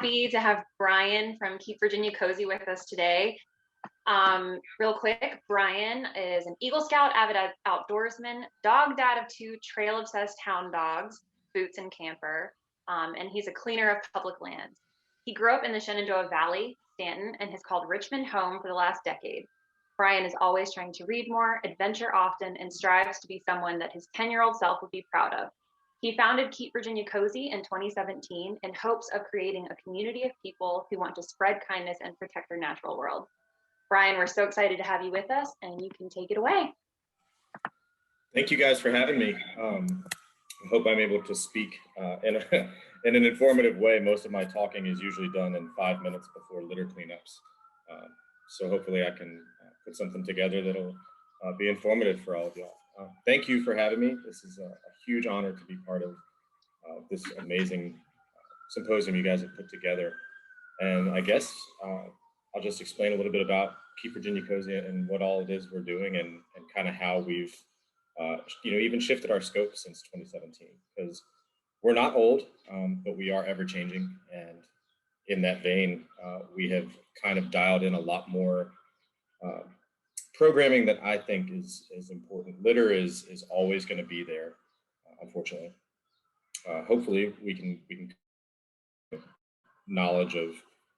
happy to have Brian from Keep Virginia Cozy with us today. Real quick, Brian is an Eagle Scout, avid outdoorsman, dog dad of 2 trail-obsessed hound dogs, Boots and Camper, and he's a cleaner of public lands. He grew up in the Shenandoah Valley, Stanton, and has called Richmond home for the last decade. Brian is always trying to read more, adventure often, and strives to be someone that his 10-year-old self would be proud of. He founded Keep Virginia Cozy in 2017 in hopes of creating a community of people who want to spread kindness and protect their natural world. Brian, we're so excited to have you with us, and you can take it away. Thank you guys for having me. I hope I'm able to speak in an informative way. Most of my talking is usually done in 5 minutes before litter cleanups. So hopefully I can put something together that'll be informative for all of y'all. Thank you for having me. This is a huge honor to be part of this amazing symposium you guys have put together. And I guess I'll just explain a little bit about Keep Virginia Cozy and what all it is we're doing, and kind of how we've even shifted our scope since 2017, because we're not old, but we are ever changing. And in that vein, we have kind of dialed in a lot more programming that I think is important. Litter is always going to be there, unfortunately. Hopefully we can knowledge of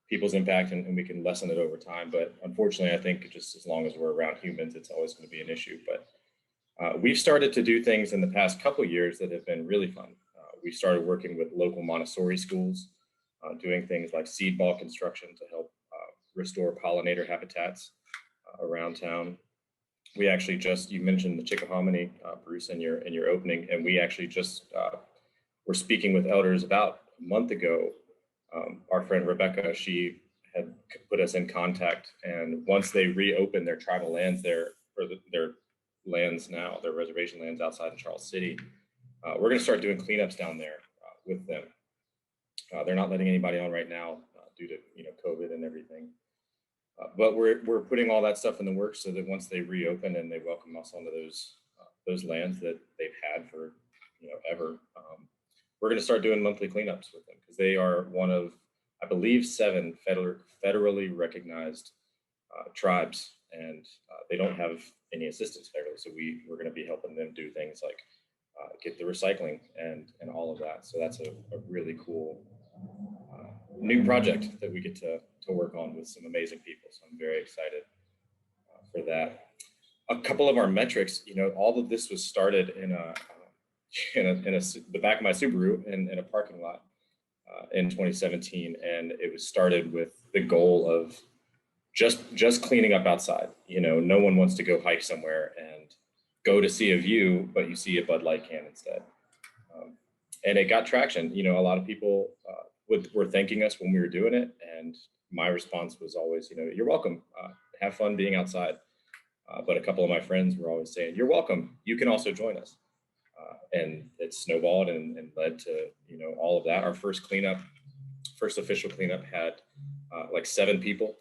people's impact and we can lessen it over time. But unfortunately, I think just as long as we're around humans, it's always going to be an issue. But we've started to do things in the past couple of years that have been really fun. We started working with local Montessori schools, doing things like seed ball construction to help restore pollinator habitats around town. We actually you mentioned the Chickahominy, Bruce, in your opening, and we actually just were speaking with elders about a month ago. Our friend Rebecca, she had put us in contact, and once they reopened their tribal lands their lands now, their reservation lands outside of Charles City, we're going to start doing cleanups down there with them. They're not letting anybody on right now due to COVID and everything. But we're putting all that stuff in the works so that once they reopen and they welcome us onto those lands that they've had for ever, we're going to start doing monthly cleanups with them, because they are one of, I believe, 7 federally recognized tribes, and they don't have any assistance federally. So we're going to be helping them do things like get the recycling and all of that. So that's a really cool new project that we get to work on with some amazing people. So I'm very excited for that. A couple of our metrics, all of this was started in the back of my Subaru in a parking lot in 2017, and it was started with the goal of just cleaning up outside. No one wants to go hike somewhere and go to see a view, but you see a Bud Light can instead. And it got traction. A lot of people were thanking us when we were doing it, and my response was always, you're welcome. Have fun being outside. But a couple of my friends were always saying, you're welcome. You can also join us. And it snowballed and led to all of that. Our first official cleanup had like 7 people,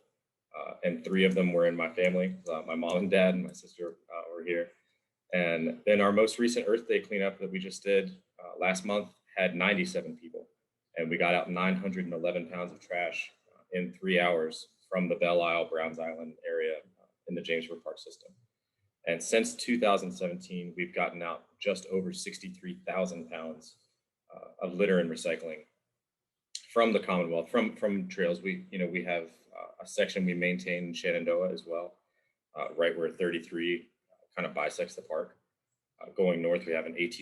and 3 of them were in my family. My mom and dad and my sister were here. And then our most recent Earth Day cleanup that we just did last month had 97 people, and we got out 911 pounds of trash in 3 hours from the Belle Isle, Browns Island area in the Jamesburg Park system. And since 2017, we've gotten out just over 63,000 pounds of litter and recycling from the Commonwealth, from trails. We have a section we maintain in Shenandoah as well, right where 33 kind of bisects the park. Going north, we have an AT,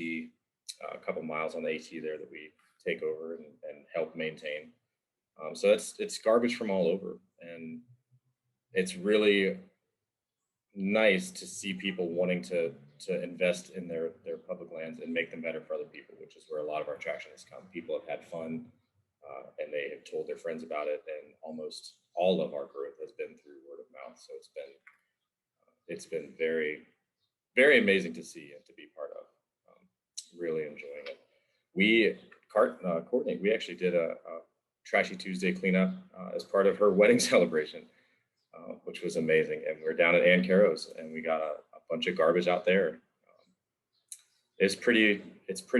a couple miles on the AT there that we take over and help maintain. So it's garbage from all over, and it's really nice to see people wanting to invest in their public lands and make them better for other people, which is where a lot of our traction has come. People have had fun, and they have told their friends about it, and almost all of our growth has been through word of mouth. So it's been very, very amazing to see and to be part of. Really enjoying it. Courtney, we actually did a Trashy Tuesday cleanup as part of her wedding celebration, which was amazing. And we're down at Ann Caro's, and we got a bunch of garbage out there. It's pretty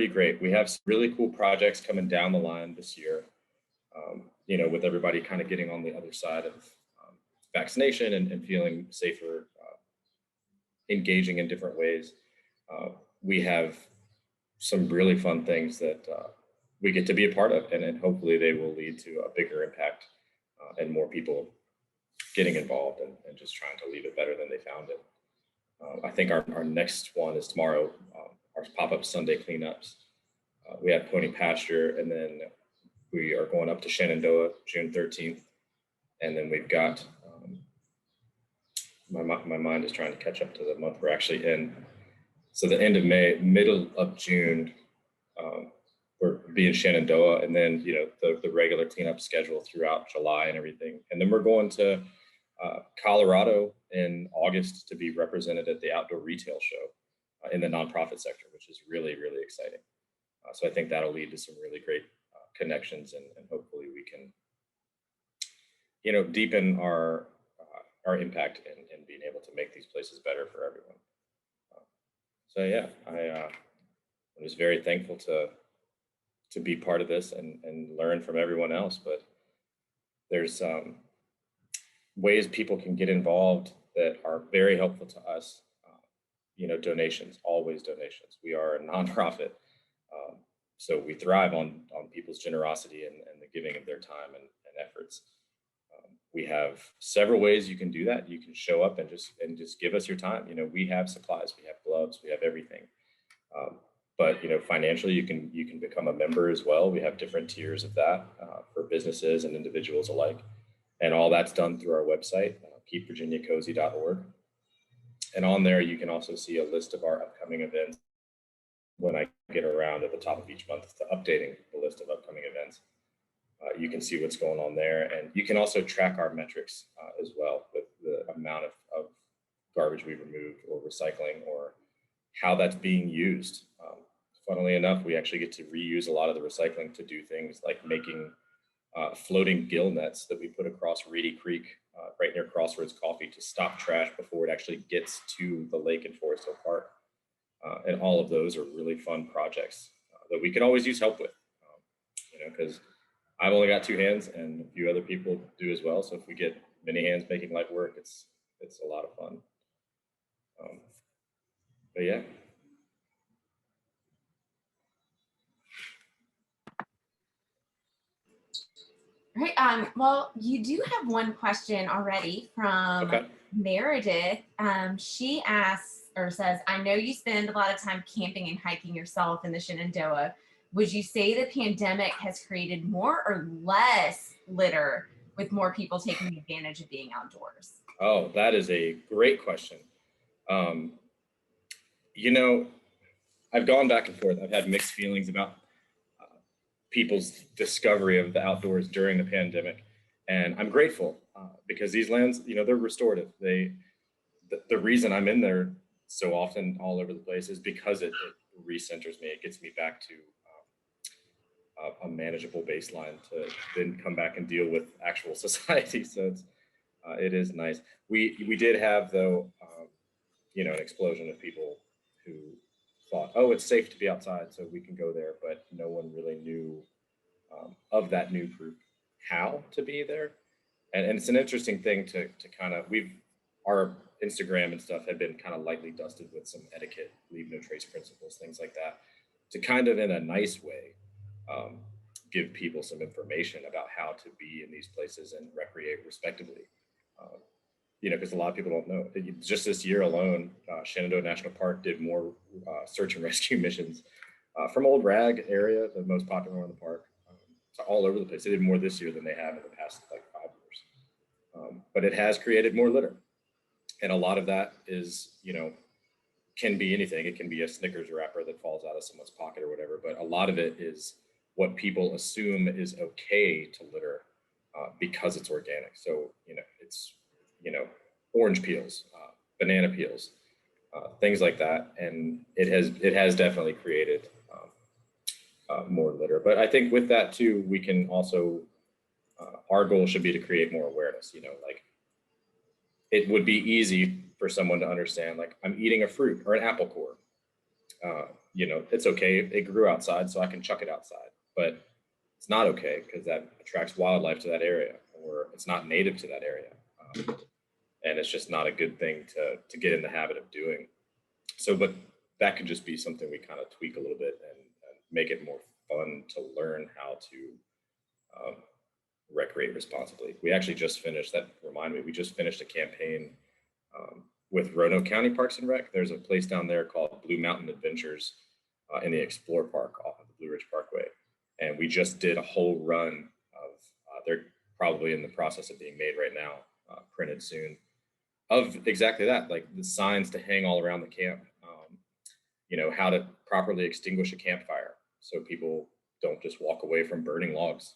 great. We have some really cool projects coming down the line this year. with everybody kind of getting on the other side of vaccination and feeling safer, engaging in different ways, we have some really fun things that we get to be a part of, and hopefully they will lead to a bigger impact and more people getting involved and just trying to leave it better than they found it. I think our next one is tomorrow, our pop-up Sunday cleanups. We have Pony Pasture, and then we are going up to Shenandoah June 13th. And then we've got, my mind is trying to catch up to the month we're actually in. So the end of May, middle of June, we're being Shenandoah, and then, the regular cleanup schedule throughout July and everything. And then we're going to Colorado in August to be represented at the Outdoor Retail Show in the nonprofit sector, which is really, really exciting. So I think that'll lead to some really great connections, and hopefully we can, deepen our impact in being able to make these places better for everyone. So yeah, I was very thankful to be part of this and learn from everyone else. But there's ways people can get involved that are very helpful to us. Donations, always donations. We are a nonprofit. So we thrive on people's generosity and the giving of their time and efforts. We have several ways you can do that. You can show up and just give us your time. We have supplies, we have gloves, we have everything. But financially, you can become a member as well. We have different tiers of that for businesses and individuals alike, and all that's done through our website, keepvirginiacozy.org. And on there, you can also see a list of our upcoming events. When I get around at the top of each month to updating the list of upcoming events, you can see what's going on there. And you can also track our metrics as well, with the amount of garbage we removed or recycling, or how that's being used. Funnily enough, we actually get to reuse a lot of the recycling to do things like making floating gill nets that we put across Reedy Creek right near Crossroads Coffee to stop trash before it actually gets to the lake in Forest Hill Park. And all of those are really fun projects that we can always use help with, because I've only got 2 hands and a few other people do as well. So if we get many hands making light work, it's a lot of fun. But yeah. Right. Well, you do have one question already from Meredith. She asks or says, I know you spend a lot of time camping and hiking yourself in the Shenandoah. Would you say the pandemic has created more or less litter with more people taking advantage of being outdoors? Oh, that is a great question. I've gone back and forth. I've had mixed feelings about people's discovery of the outdoors during the pandemic. And I'm grateful because these lands, they're restorative. The reason I'm in there so often all over the place is because it recenters me. It gets me back to a manageable baseline to then come back and deal with actual society. So it is nice. We did have, though, an explosion of people who thought, oh, it's safe to be outside, so we can go there. But no one really knew of that new group how to be there. And it's an interesting thing to kind of, our Instagram and stuff had been kind of lightly dusted with some etiquette, leave no trace principles, things like that, to kind of, in a nice way, give people some information about how to be in these places and recreate respectively. Because a lot of people don't know. Just this year alone, Shenandoah National Park did more search and rescue missions from Old Rag area, the most popular one in the park, to all over the place. They did more this year than they have in the past 5 years. But it has created more litter. And a lot of that is, can be anything. It can be a Snickers wrapper that falls out of someone's pocket or whatever. But a lot of it is what people assume is okay to litter because it's organic. So, it's, orange peels, banana peels, things like that. And it has definitely created more litter. But I think with that too, we can also, our goal should be to create more awareness, like it would be easy for someone to understand, like, I'm eating a fruit or an apple core. It's okay. It grew outside, so I can chuck it outside. But it's not okay because that attracts wildlife to that area, or it's not native to that area. And it's just not a good thing to get in the habit of doing. So, but that could just be something we kind of tweak a little bit and make it more fun to learn how to recreate responsibly. We actually just finished, that remind me, we just finished a campaign with Roanoke County Parks and Rec. There's a place down there called Blue Mountain Adventures in the Explore Park off of the Blue Ridge Parkway. And we just did a whole run of, they're probably in the process of being made right now, printed soon, of exactly that, like the signs to hang all around the camp, you know, how to properly extinguish a campfire so people don't just walk away from burning logs,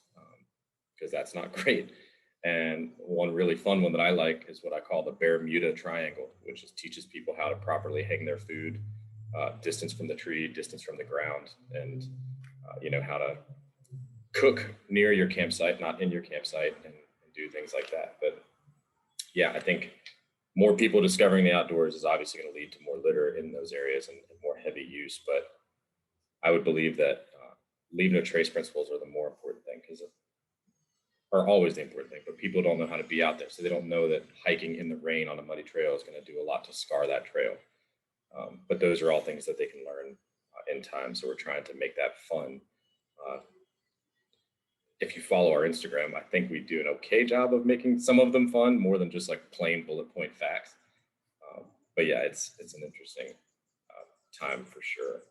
because that's not great. And one really fun one that I like is what I call the Bermuda Triangle, which just teaches people how to properly hang their food, distance from the tree, distance from the ground, and you know, how to cook near your campsite, not in your campsite, and do things like that. But yeah, I think more people discovering the outdoors is obviously going to lead to more litter in those areas and more heavy use. But I would believe that leave no trace principles are the more important thing, because are always the important thing, but people don't know how to be out there. So they don't know that hiking in the rain on a muddy trail is going to do a lot to scar that trail. But those are all things that they can learn in time. So we're trying to make that fun. If you follow our Instagram, I think we do an okay job of making some of them fun, more than just like plain bullet point facts. But yeah, it's an interesting time for sure.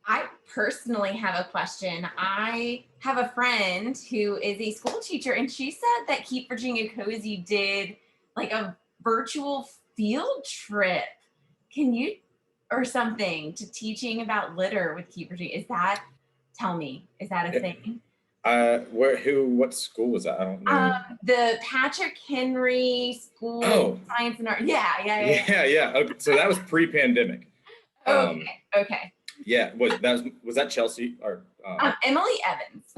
I personally have a question. I have a friend who is a school teacher, and she said that Keep Virginia Cozy did like a virtual field trip. Can you, or something, to teaching about litter with Keep Virginia? Is that, tell me, is that a thing? What school was that? I don't know. The Patrick Henry School of Science and Art. Yeah. Okay, so that was pre-pandemic. Okay. Yeah, was that Chelsea or Emily Evans?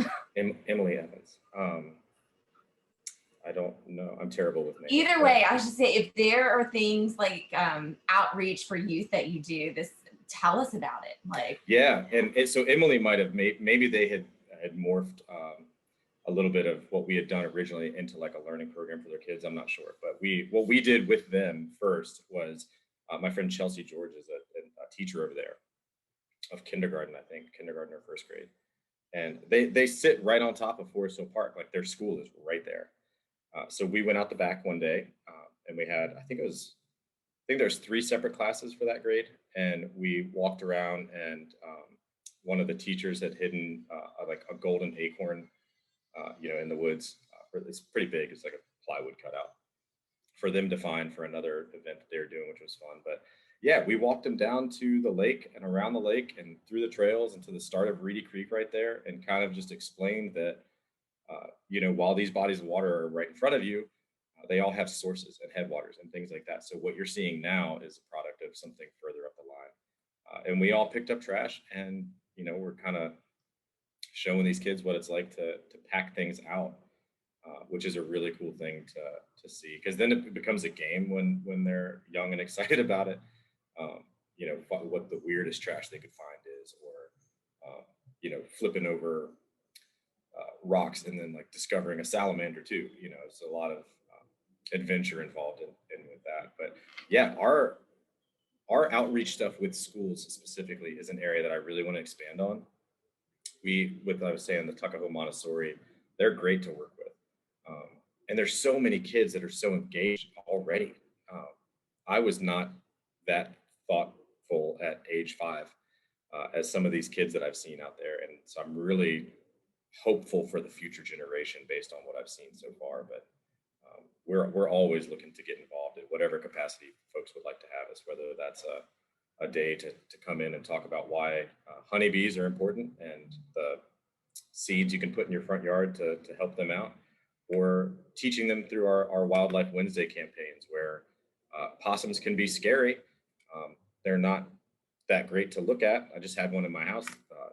Emily Evans. I don't know. I'm terrible with names. Either way, I should say, if there are things like outreach for youth that you do, tell us about it. Like, yeah, and so Emily might have maybe they had morphed a little bit of what we had done originally into like a learning program for their kids. I'm not sure, but what we did with them first was my friend Chelsea George is a teacher over there of kindergarten, I think, kindergarten or first grade. And they sit right on top of Forest Hill Park, like their school is right there. So we went out the back one day and we had, I think there's 3 separate classes for that grade. And we walked around and one of the teachers had hidden like a golden acorn, you know, in the woods. It's pretty big. It's like a plywood cutout for them to find for another event that they were doing, which was fun. But yeah, we walked them down to the lake and around the lake and through the trails and to the start of Reedy Creek right there, and kind of just explained that, you know, while these bodies of water are right in front of you, they all have sources and headwaters and things like that. So what you're seeing now is a product of something further up the line. And we all picked up trash, and, you know, we're kind of showing these kids what it's like to pack things out, which is a really cool thing to see, because then it becomes a game when they're young and excited about it. You know, what the weirdest trash they could find is, or you know, flipping over rocks and then like discovering a salamander too. You know, it's a lot of adventure involved in with that. But yeah, our outreach stuff with schools specifically is an area that I really want to expand on. I was saying, the Tuckahoe Montessori, they're great to work with. And there's so many kids that are so engaged already. I was not that thoughtful at age 5 as some of these kids that I've seen out there. And so I'm really hopeful for the future generation based on what I've seen so far. But we're always looking to get involved in whatever capacity folks would like to have us, whether that's a day to come in and talk about why honeybees are important and the seeds you can put in your front yard to help them out, or teaching them through our Wildlife Wednesday campaigns, where possums can be scary. They're not that great to look at. I just had one in my house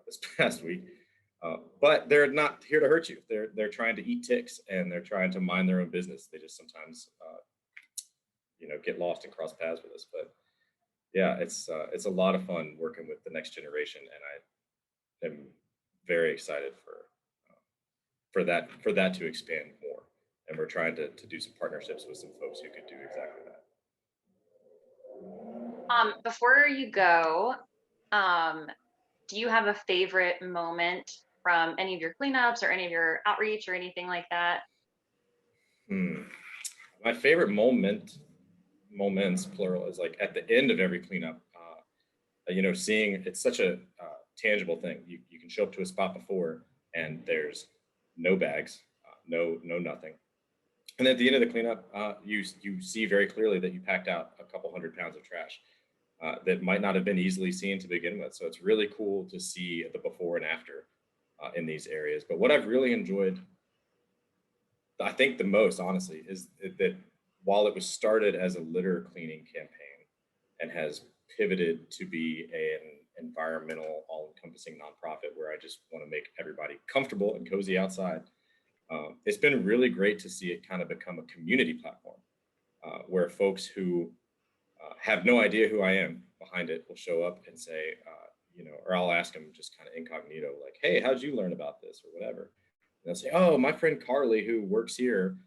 this past week, but they're not here to hurt you. They're trying to eat ticks, and they're trying to mind their own business. They just sometimes, you know, get lost and cross paths with us. But yeah, it's a lot of fun working with the next generation, and I am very excited for that to expand more. And we're trying to do some partnerships with some folks who could do exactly that. Before you go, do you have a favorite moment from any of your cleanups or any of your outreach or anything like that? My favorite moments plural is like at the end of every cleanup. Seeing it's such a tangible thing. You can show up to a spot before and there's no bags, no nothing. And at the end of the cleanup, you see very clearly that you packed out a couple 100 pounds of trash that might not have been easily seen to begin with. So it's really cool to see the before and after in these areas. But what I've really enjoyed, I think the most, honestly, is that while it was started as a litter cleaning campaign and has pivoted to be an environmental, all-encompassing nonprofit where I just want to make everybody comfortable and cozy outside, it's been really great to see it kind of become a community platform where folks who have no idea who I am behind it will show up and say, or I'll ask them just kind of incognito, like, hey, how'd you learn about this or whatever? And they'll say, oh, my friend Carly, who works here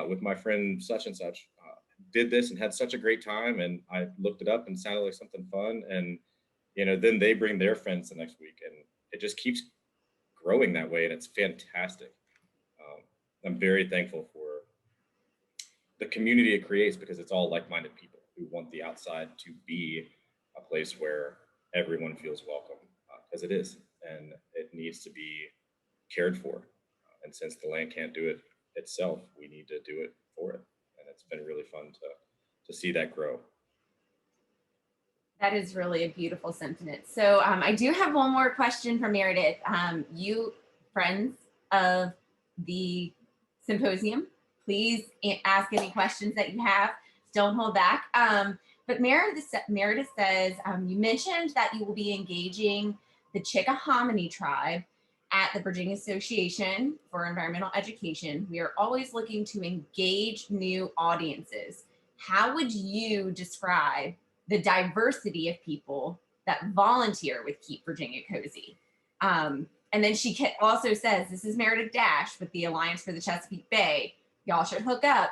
with my friend such and such, did this and had such a great time. And I looked it up and it sounded like something fun. And, then they bring their friends the next week and it just keeps growing that way. And it's fantastic. I'm very thankful for the community it creates because it's all like-minded people who want the outside to be a place where everyone feels welcome, because it is, and it needs to be cared for. And since the land can't do it itself, we need to do it for it. And it's been really fun to see that grow. That is really a beautiful sentiment. So I do have one more question from Meredith. You friends of the Symposium, please ask any questions that you have. Don't hold back. But Meredith says, you mentioned that you will be engaging the Chickahominy tribe at the Virginia Association for Environmental Education. We are always looking to engage new audiences. How would you describe the diversity of people that volunteer with Keep Virginia Cozy? And then she also says, this is Meredith Dash with the Alliance for the Chesapeake Bay. Y'all should hook up.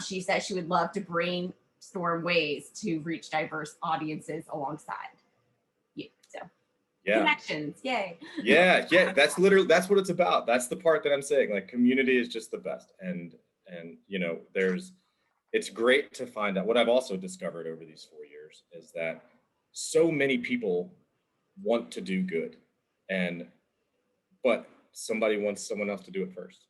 She says she would love to brainstorm ways to reach diverse audiences alongside you. So connections, yay. Yeah, that's what it's about. That's the part that I'm saying, like, community is just the best. And it's great to find out. What I've also discovered over these 4 years is that so many people want to do good, but somebody wants someone else to do it first,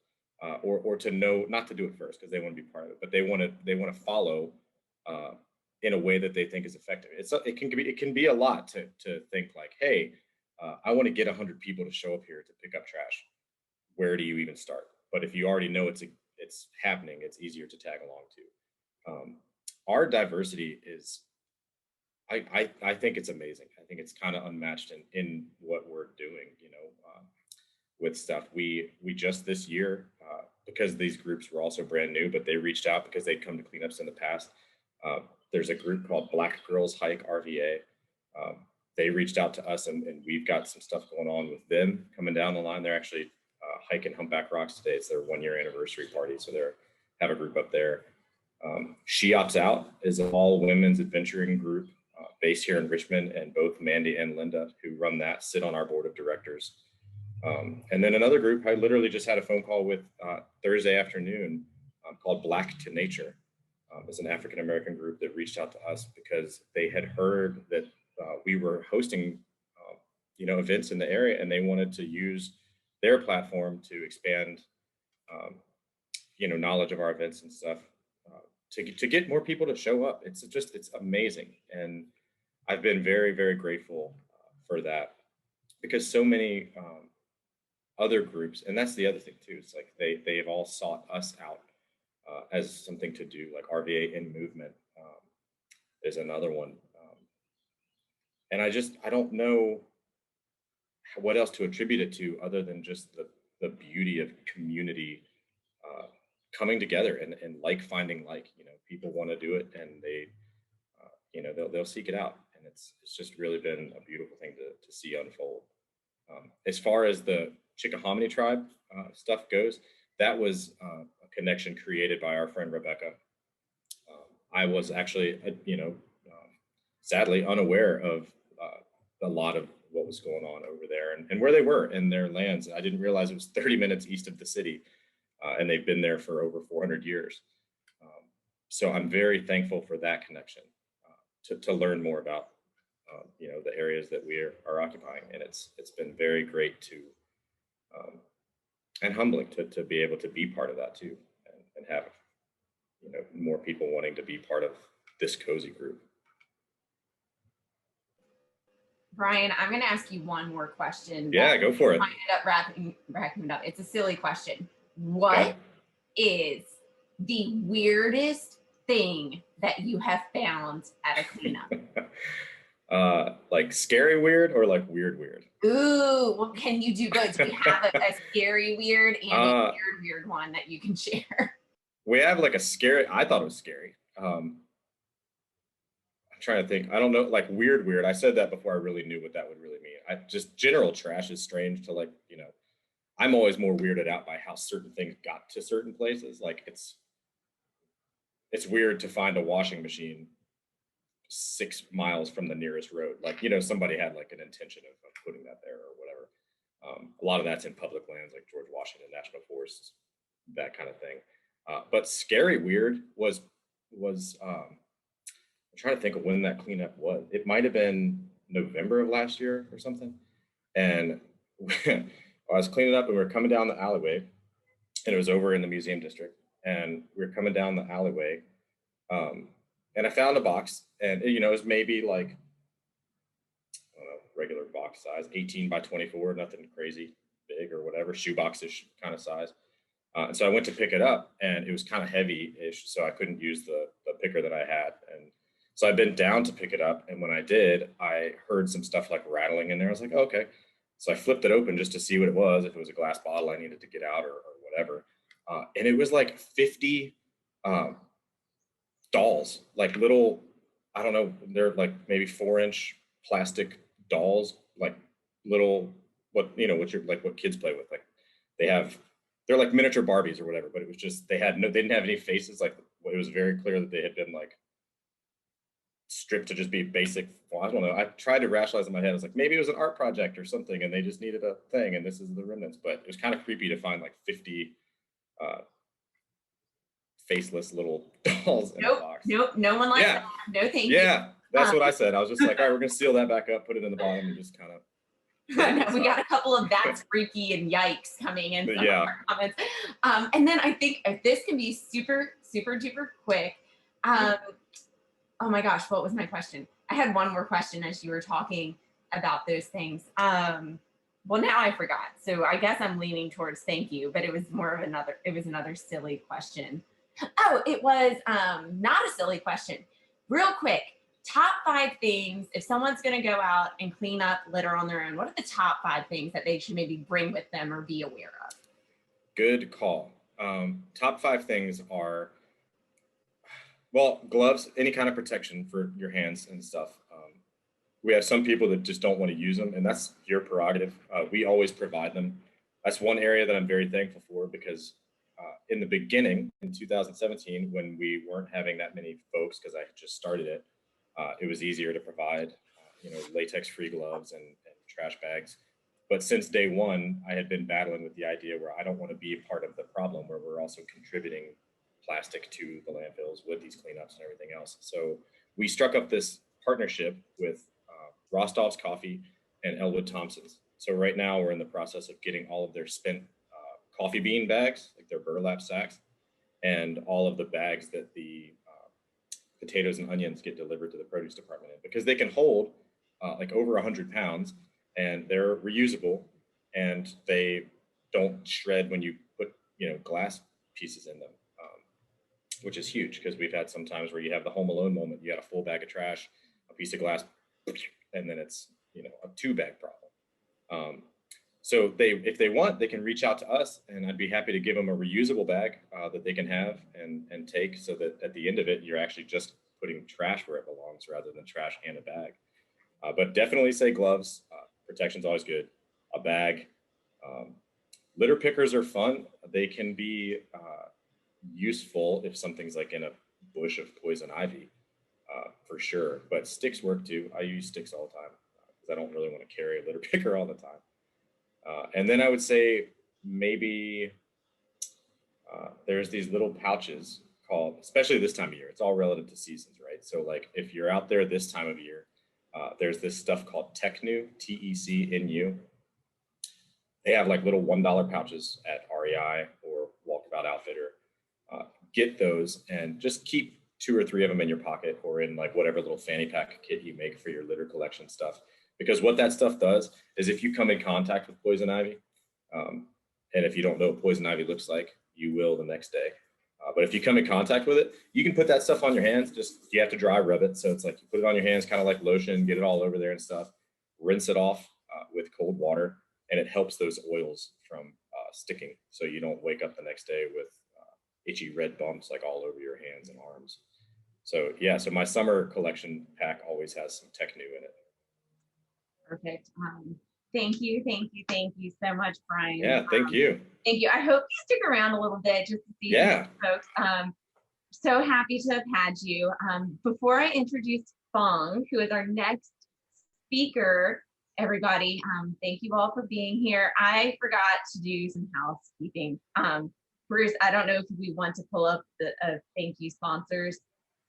or to know not to do it first because they want to be part of it, but they want to follow in a way that they think is effective. It can be a lot to think like, hey, I want to get 100 people to show up here to pick up trash. Where do you even start? But if you already know it's happening, it's easier to tag along to. Our diversity is, I think it's amazing. I think it's kind of unmatched in what we're doing, with stuff. We just this year, because these groups were also brand new, but they reached out because they'd come to cleanups in the past. There's a group called Black Girls Hike RVA. They reached out to us and we've got some stuff going on with them coming down the line. They're actually hiking Humpback Rocks today. It's their 1-year anniversary party. So they have a group up there. She Opts Out is an all women's adventuring group based here in Richmond, and both Mandy and Linda, who run that, sit on our board of directors. And then another group I literally just had a phone call with Thursday afternoon called Black to Nature. It's an African-American group that reached out to us because they had heard that we were hosting events in the area, and they wanted to use their platform to expand knowledge of our events and stuff, to get more people to show up. It's amazing. And I've been very, very grateful for that, because so many other groups, and that's the other thing too, it's like they have all sought us out as something to do, like RVA in Movement is another one. And I don't know what else to attribute it to other than just the beauty of community coming together and like finding people want to do it, and they'll seek it out, and it's just really been a beautiful thing to see unfold. As far as the Chickahominy tribe stuff goes, that was a connection created by our friend Rebecca. I was actually, sadly unaware of a lot of what was going on over there and where they were in their lands. I didn't realize it was 30 minutes east of the city, and they've been there for over 400 years. So I'm very thankful for that connection to learn more about the areas that we are occupying, and it's been very great to and humbling to be able to be part of that too, and have more people wanting to be part of this cozy group. Brian, I'm going to ask you one more question. Yeah, go for it. I ended up wrapping it up. It's a silly question. What is the weirdest thing that you have found at a cleanup? Like scary weird or like weird weird? Ooh, well, can you do both? Do you have a scary weird and a weird one that you can share? We have like a scary, I thought it was scary. I'm trying to think. I don't know, like weird. I said that before I really knew what that would really mean. Just general trash is strange to I'm always more weirded out by how certain things got to certain places. Like it's weird to find a washing machine 6 miles from the nearest road. Like, somebody had like an intention of putting that there or whatever. A lot of that's in public lands like George Washington National Forest, that kind of thing. But scary weird was I'm trying to think of when that cleanup was. It might have been November of last year or something. And I was cleaning up and we were coming down the alleyway, and it was over in the museum district. And we were coming down the alleyway, and I found a box, and it was maybe like, I don't know, regular box size, 18 by 24, nothing crazy big or whatever, shoebox-ish kind of size. And so I went to pick it up, and it was kind of heavy-ish, so I couldn't use the picker that I had. And so I bent down to pick it up, and when I did, I heard some stuff like rattling in there. I was like, oh, okay. So I flipped it open just to see what it was, if it was a glass bottle I needed to get out or whatever. And it was like 50 dolls, like little, I don't know, they're like maybe 4-inch plastic dolls, like little, what kids play with. Like they're like miniature Barbies or whatever, but it was just, they didn't have any faces. Like it was very clear that they had been like stripped to just be basic. Well, I don't know. I tried to rationalize in my head. I was like, maybe it was an art project or something, and they just needed a thing, and this is the remnants. But it was kind of creepy to find like 50 faceless little dolls in a box. Nope, no one likes that. No, thank you. Yeah, that's what I said. I was just like, all right, we're gonna seal that back up, put it in the bottom, and just kind of. No, we got a couple of that's freaky and yikes coming in some of our comments. And then I think if this can be super, super duper quick. Oh my gosh, what was my question? I had one more question as you were talking about those things. Well, now I forgot. So I guess I'm leaning towards thank you, but it was another silly question. Oh, it was not a silly question. Real quick, top 5 things, if someone's going to go out and clean up litter on their own, what are the top 5 things that they should maybe bring with them or be aware of? Good call. Top 5 things are, well, gloves, any kind of protection for your hands and stuff. We have some people that just don't want to use them, and that's your prerogative. We always provide them. That's one area that I'm very thankful for, because in the beginning, in 2017, when we weren't having that many folks, because I had just started it, it was easier to provide, latex-free gloves and trash bags. But since day one, I had been battling with the idea where I don't want to be a part of the problem, where we're also contributing plastic to the landfills with these cleanups and everything else. So we struck up this partnership with Rostov's Coffee and Elwood Thompson's. So right now we're in the process of getting all of their spent coffee bean bags, like their burlap sacks, and all of the bags that the potatoes and onions get delivered to the produce department in, because they can hold like over 100 pounds, and they're reusable, and they don't shred when you put glass pieces in them, which is huge, because we've had some times where you have the Home Alone moment. You got a full bag of trash, a piece of glass, and then it's a 2-bag problem. So if they want, they can reach out to us, and I'd be happy to give them a reusable bag that they can have and take, so that at the end of it, you're actually just putting trash where it belongs rather than trash and a bag. But definitely say gloves. Protection's always good. a bag. Litter pickers are fun. They can be useful if something's like in a bush of poison ivy, for sure. But sticks work too. I use sticks all the time because I don't really want to carry a litter picker all the time. And then I would say maybe there's these little pouches called, especially this time of year, it's all relative to seasons, right? So like if you're out there this time of year, there's this stuff called Tecnu, Tecnu. They have like little $1 pouches at REI or Walkabout Outfitter. Get those and just keep 2 or 3 of them in your pocket or in like whatever little fanny pack kit you make for your litter collection stuff. Because what that stuff does is if you come in contact with poison ivy, and if you don't know what poison ivy looks like, you will the next day. But if you come in contact with it, you can put that stuff on your hands. Just you have to dry rub it. So it's like you put it on your hands, kind of like lotion, get it all over there and stuff. Rinse it off with cold water, and it helps those oils from sticking. So you don't wake up the next day with itchy red bumps like all over your hands and arms. So yeah, so my summer collection pack always has some Tecnu in it. Perfect. Thank you so much, Brian. Yeah, thank you. Thank you. I hope you stick around a little bit just to see folks. So happy to have had you. Before I introduce Fung, who is our next speaker, everybody, thank you all for being here. I forgot to do some housekeeping. Bruce, I don't know if we want to pull up the thank you sponsors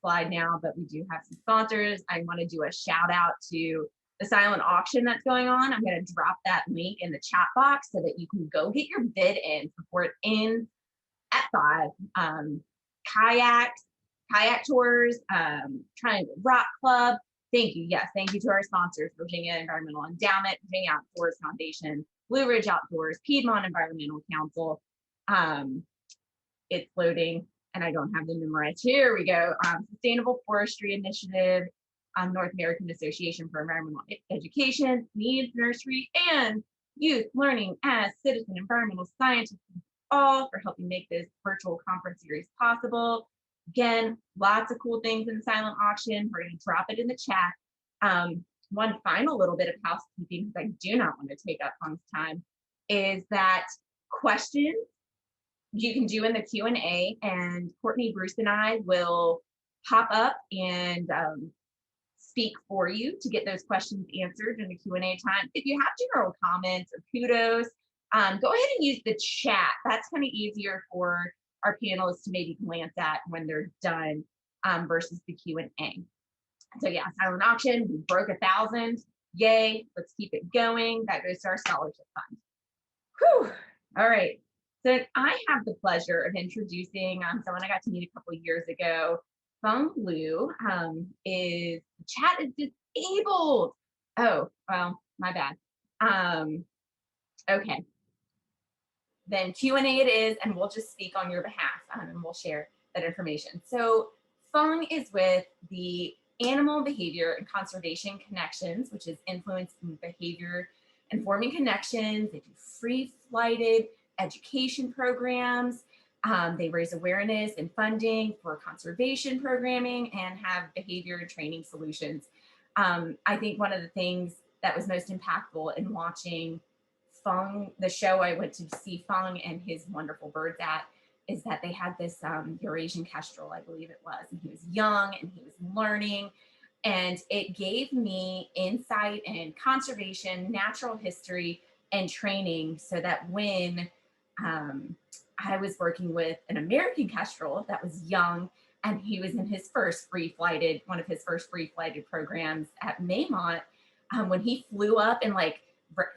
slide now, but we do have some sponsors. I want to do a shout out to the silent auction that's going on. I'm going to drop that link in the chat box so that you can go get your bid in before it ends at 5. Kayak tours, Triangle Rock Club. Thank you. Yes, thank you to our sponsors, Virginia Environmental Endowment, Virginia Outdoors Foundation, Blue Ridge Outdoors, Piedmont Environmental Council. It's loading and I don't have them memorized. Here we go. Sustainable Forestry Initiative, North American Association for Environmental Education, Needs Nursery, and Youth Learning as Citizen Environmental Scientists, all for helping make this virtual conference series possible. Again, lots of cool things in the silent auction. We're going to drop it in the chat. One final little bit of housekeeping, because I do not want to take up Fung's time, is that questions you can do in the Q&A, and Courtney, Bruce, and I will pop up and speak for you to get those questions answered in the Q&A time. If you have general comments or kudos, go ahead and use the chat. That's kind of easier for our panelists to maybe glance at when they're done versus the Q&A. So yeah, silent auction, we broke 1,000. Yay, let's keep it going. That goes to our scholarship fund. Whew. All right, so I have the pleasure of introducing someone I got to meet a couple of years ago. Fung Liu is, the chat is disabled. Oh, well, my bad. Okay. Then Q&A it is, and we'll just speak on your behalf and we'll share that information. So Fung is with the Animal Behavior and Conservation Connections, which is influencing behavior and forming connections. They do free-flighted education programs. They raise awareness and funding for conservation programming and have behavior and training solutions. I think one of the things that was most impactful in watching Fung, the show I went to see Fung and his wonderful birds at, is that they had this Eurasian kestrel, I believe it was, and he was young and he was learning, and it gave me insight in conservation, natural history, and training, so that when I was working with an American kestrel that was young, and he was in his first one of his first free-flighted programs at Maymont, when he flew up and like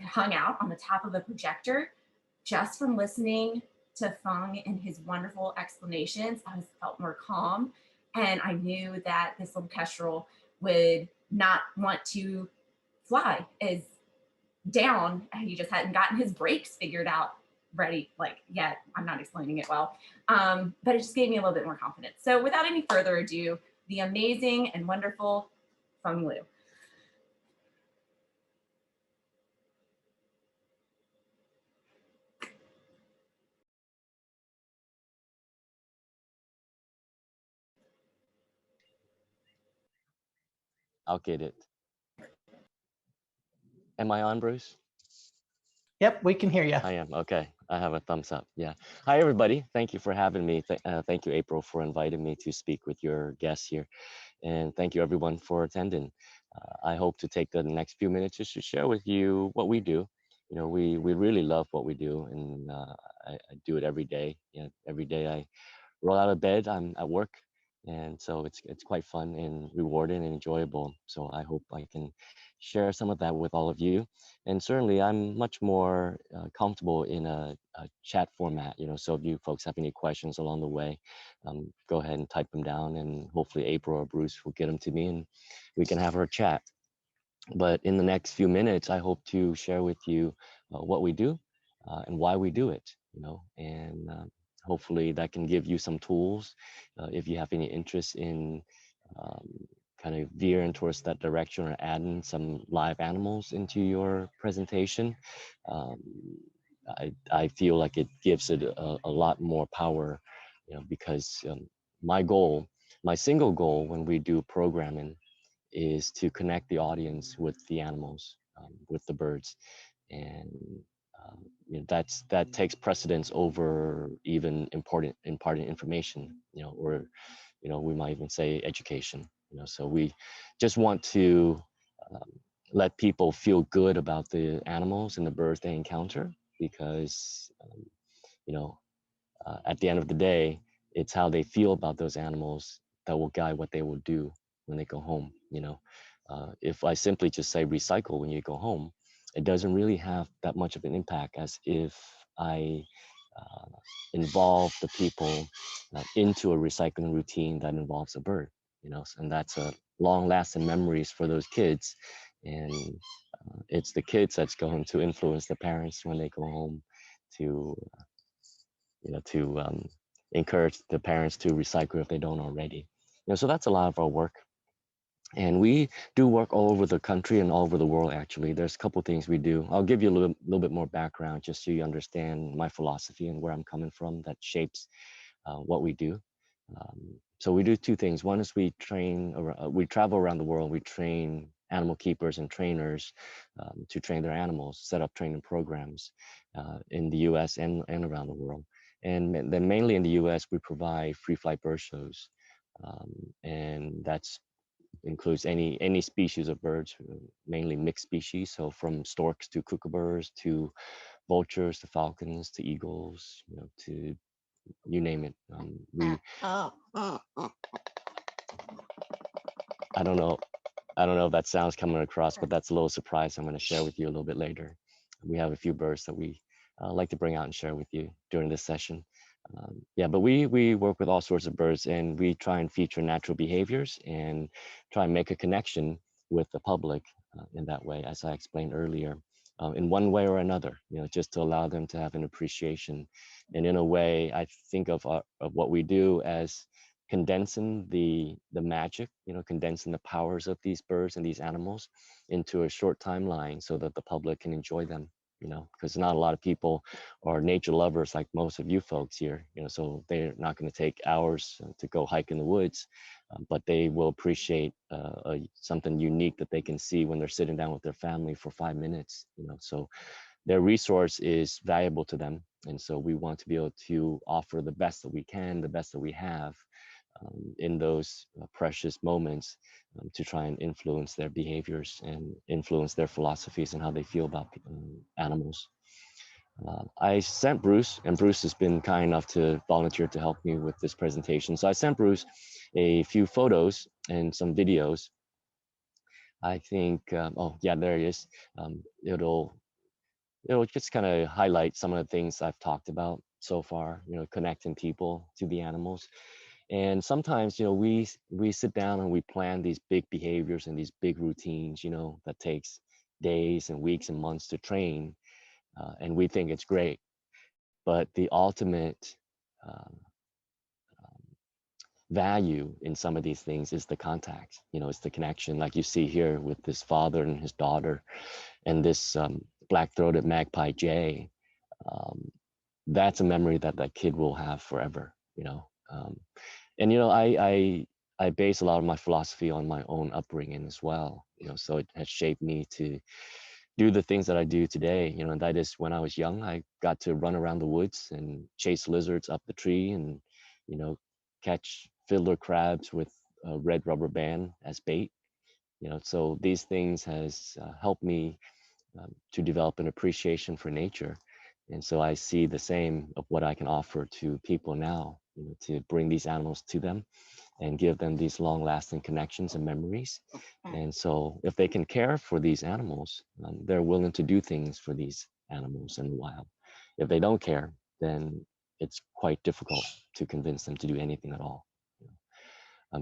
hung out on the top of a projector, just from listening to Fung and his wonderful explanations, I felt more calm. And I knew that this little kestrel would not want to fly as down. He just hadn't gotten his brakes figured out ready, like yet. I'm not explaining it well, but it just gave me a little bit more confidence. So without any further ado, the amazing and wonderful Fung Liu. I'll get it. Am I on, Bruce? Yep, we can hear you. I am. Okay. I have a thumbs up. Yeah. Hi, everybody. Thank you for having me. Thank you, April, for inviting me to speak with your guests here. And thank you, everyone, for attending. I hope to take the next few minutes just to share with you what we do. You know, we really love what we do, and I do it every day. You know, every day I roll out of bed, I'm at work. And so it's quite fun and rewarding and enjoyable. So I hope I can share some of that with all of you. And certainly I'm much more comfortable in a chat format, you know, so if you folks have any questions along the way, go ahead and type them down, and hopefully April or Bruce will get them to me and we can have our chat. But in the next few minutes, I hope to share with you what we do and why we do it, you know, and hopefully that can give you some tools if you have any interest in um, kind of veering towards that direction or adding some live animals into your presentation. Um, I feel like it gives it a lot more power, you know, because my goal, my single goal when we do programming is to connect the audience with the animals, with the birds, and you know, that takes precedence over even important imparting information, you know, or you know, we might even say education. You know, so we just want to um, let people feel good about the animals and the birds they encounter, because you know, at the end of the day, it's how they feel about those animals that will guide what they will do when they go home. You know, if I simply just say recycle when you go home, it doesn't really have that much of an impact as if I uh, involve the people into a recycling routine that involves a bird. You know, and that's a long-lasting memories for those kids, and it's the kids that's going to influence the parents when they go home to you know, to encourage the parents to recycle if they don't already. You know, so that's a lot of our work. And we do work all over the country and all over the world, actually. There's a couple things we do. I'll give you a little bit more background just so you understand my philosophy and where I'm coming from that shapes what we do. So we do two things. One is we we travel around the world. We train animal keepers and trainers to train their animals, set up training programs in the US and around the world. And then mainly in the US, we provide free flight bird shows. And that's includes any species of birds, mainly mixed species. So from storks to kookaburras to vultures to falcons to eagles, you know, to you name it. I don't know. I don't know if that sounds coming across, but that's a little surprise I'm going to share with you a little bit later. We have a few birds that we like to bring out and share with you during this session. Yeah, but we work with all sorts of birds, and we try and feature natural behaviors and try and make a connection with the public in that way, as I explained earlier, in one way or another, you know, just to allow them to have an appreciation. And in a way, I think of what we do as condensing the magic, you know, condensing the powers of these birds and these animals into a short timeline so that the public can enjoy them, you know, because not a lot of people are nature lovers like most of you folks here, you know, so they're not going to take hours to go hike in the woods, but they will appreciate something unique that they can see when they're sitting down with their family for 5 minutes, you know, so their resource is valuable to them. And so we want to be able to offer the best that we can, the best that we have in those precious moments to try and influence their behaviors and influence their philosophies and how they feel about animals. I sent Bruce, and Bruce has been kind enough to volunteer to help me with this presentation. So I sent Bruce a few photos and some videos. I think, oh yeah, there it is. It'll just kind of highlight some of the things I've talked about so far, you know, connecting people to the animals. And sometimes, you know, we sit down and we plan these big behaviors and these big routines, you know, that takes days and weeks and months to train. And we think it's great. But the ultimate um, value in some of these things is the contact, you know, it's the connection, like you see here with this father and his daughter and this black-throated magpie jay. That's a memory that that kid will have forever, you know. And you know, I base a lot of my philosophy on my own upbringing as well, you know, so it has shaped me to do the things that I do today. You know, and that is when I was young, I got to run around the woods and chase lizards up the tree and, you know, catch fiddler crabs with a red rubber band as bait. You know, so these things has helped me to develop an appreciation for nature. And so I see the same of what I can offer to people now, you know, to bring these animals to them and give them these long lasting connections and memories. And so if they can care for these animals, they're willing to do things for these animals in the wild. If they don't care, then it's quite difficult to convince them to do anything at all.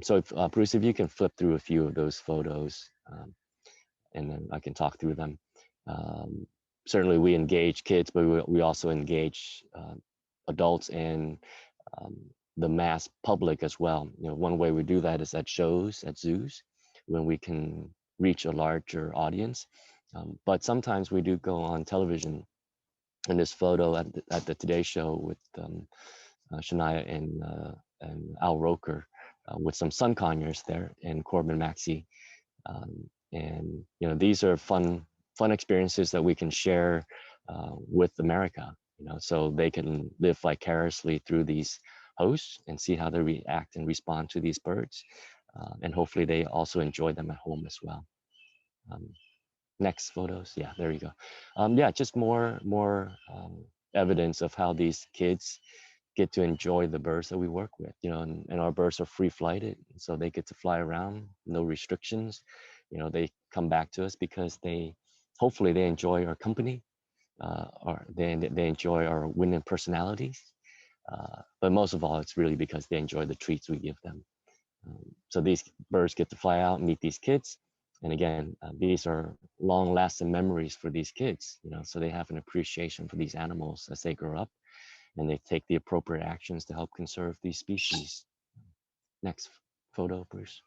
So if, Bruce, if you can flip through a few of those photos, and then I can talk through them. Um, Certainly we engage kids, but we also engage adults and um, the mass public as well. You know, one way we do that is at shows, at zoos, when we can reach a larger audience. But sometimes we do go on television. In this photo at the Today Show with Shania and Al Roker, with some sun conures there and Corbin Maxey. And you know, these are fun experiences that we can share with America. You know, so they can live vicariously through these hosts and see how they react and respond to these birds, and hopefully they also enjoy them at home as well. Next photos, yeah, there you go. Yeah, just more evidence of how these kids get to enjoy the birds that we work with, you know, and our birds are free flighted, so they get to fly around, no restrictions. You know, they come back to us because they, hopefully they enjoy our company, or they enjoy our winning personalities. But most of all, it's really because they enjoy the treats we give them. So these birds get to fly out and meet these kids. And again, these are long lasting memories for these kids, you know, so they have an appreciation for these animals as they grow up, and they take the appropriate actions to help conserve these species. Next photo, Bruce.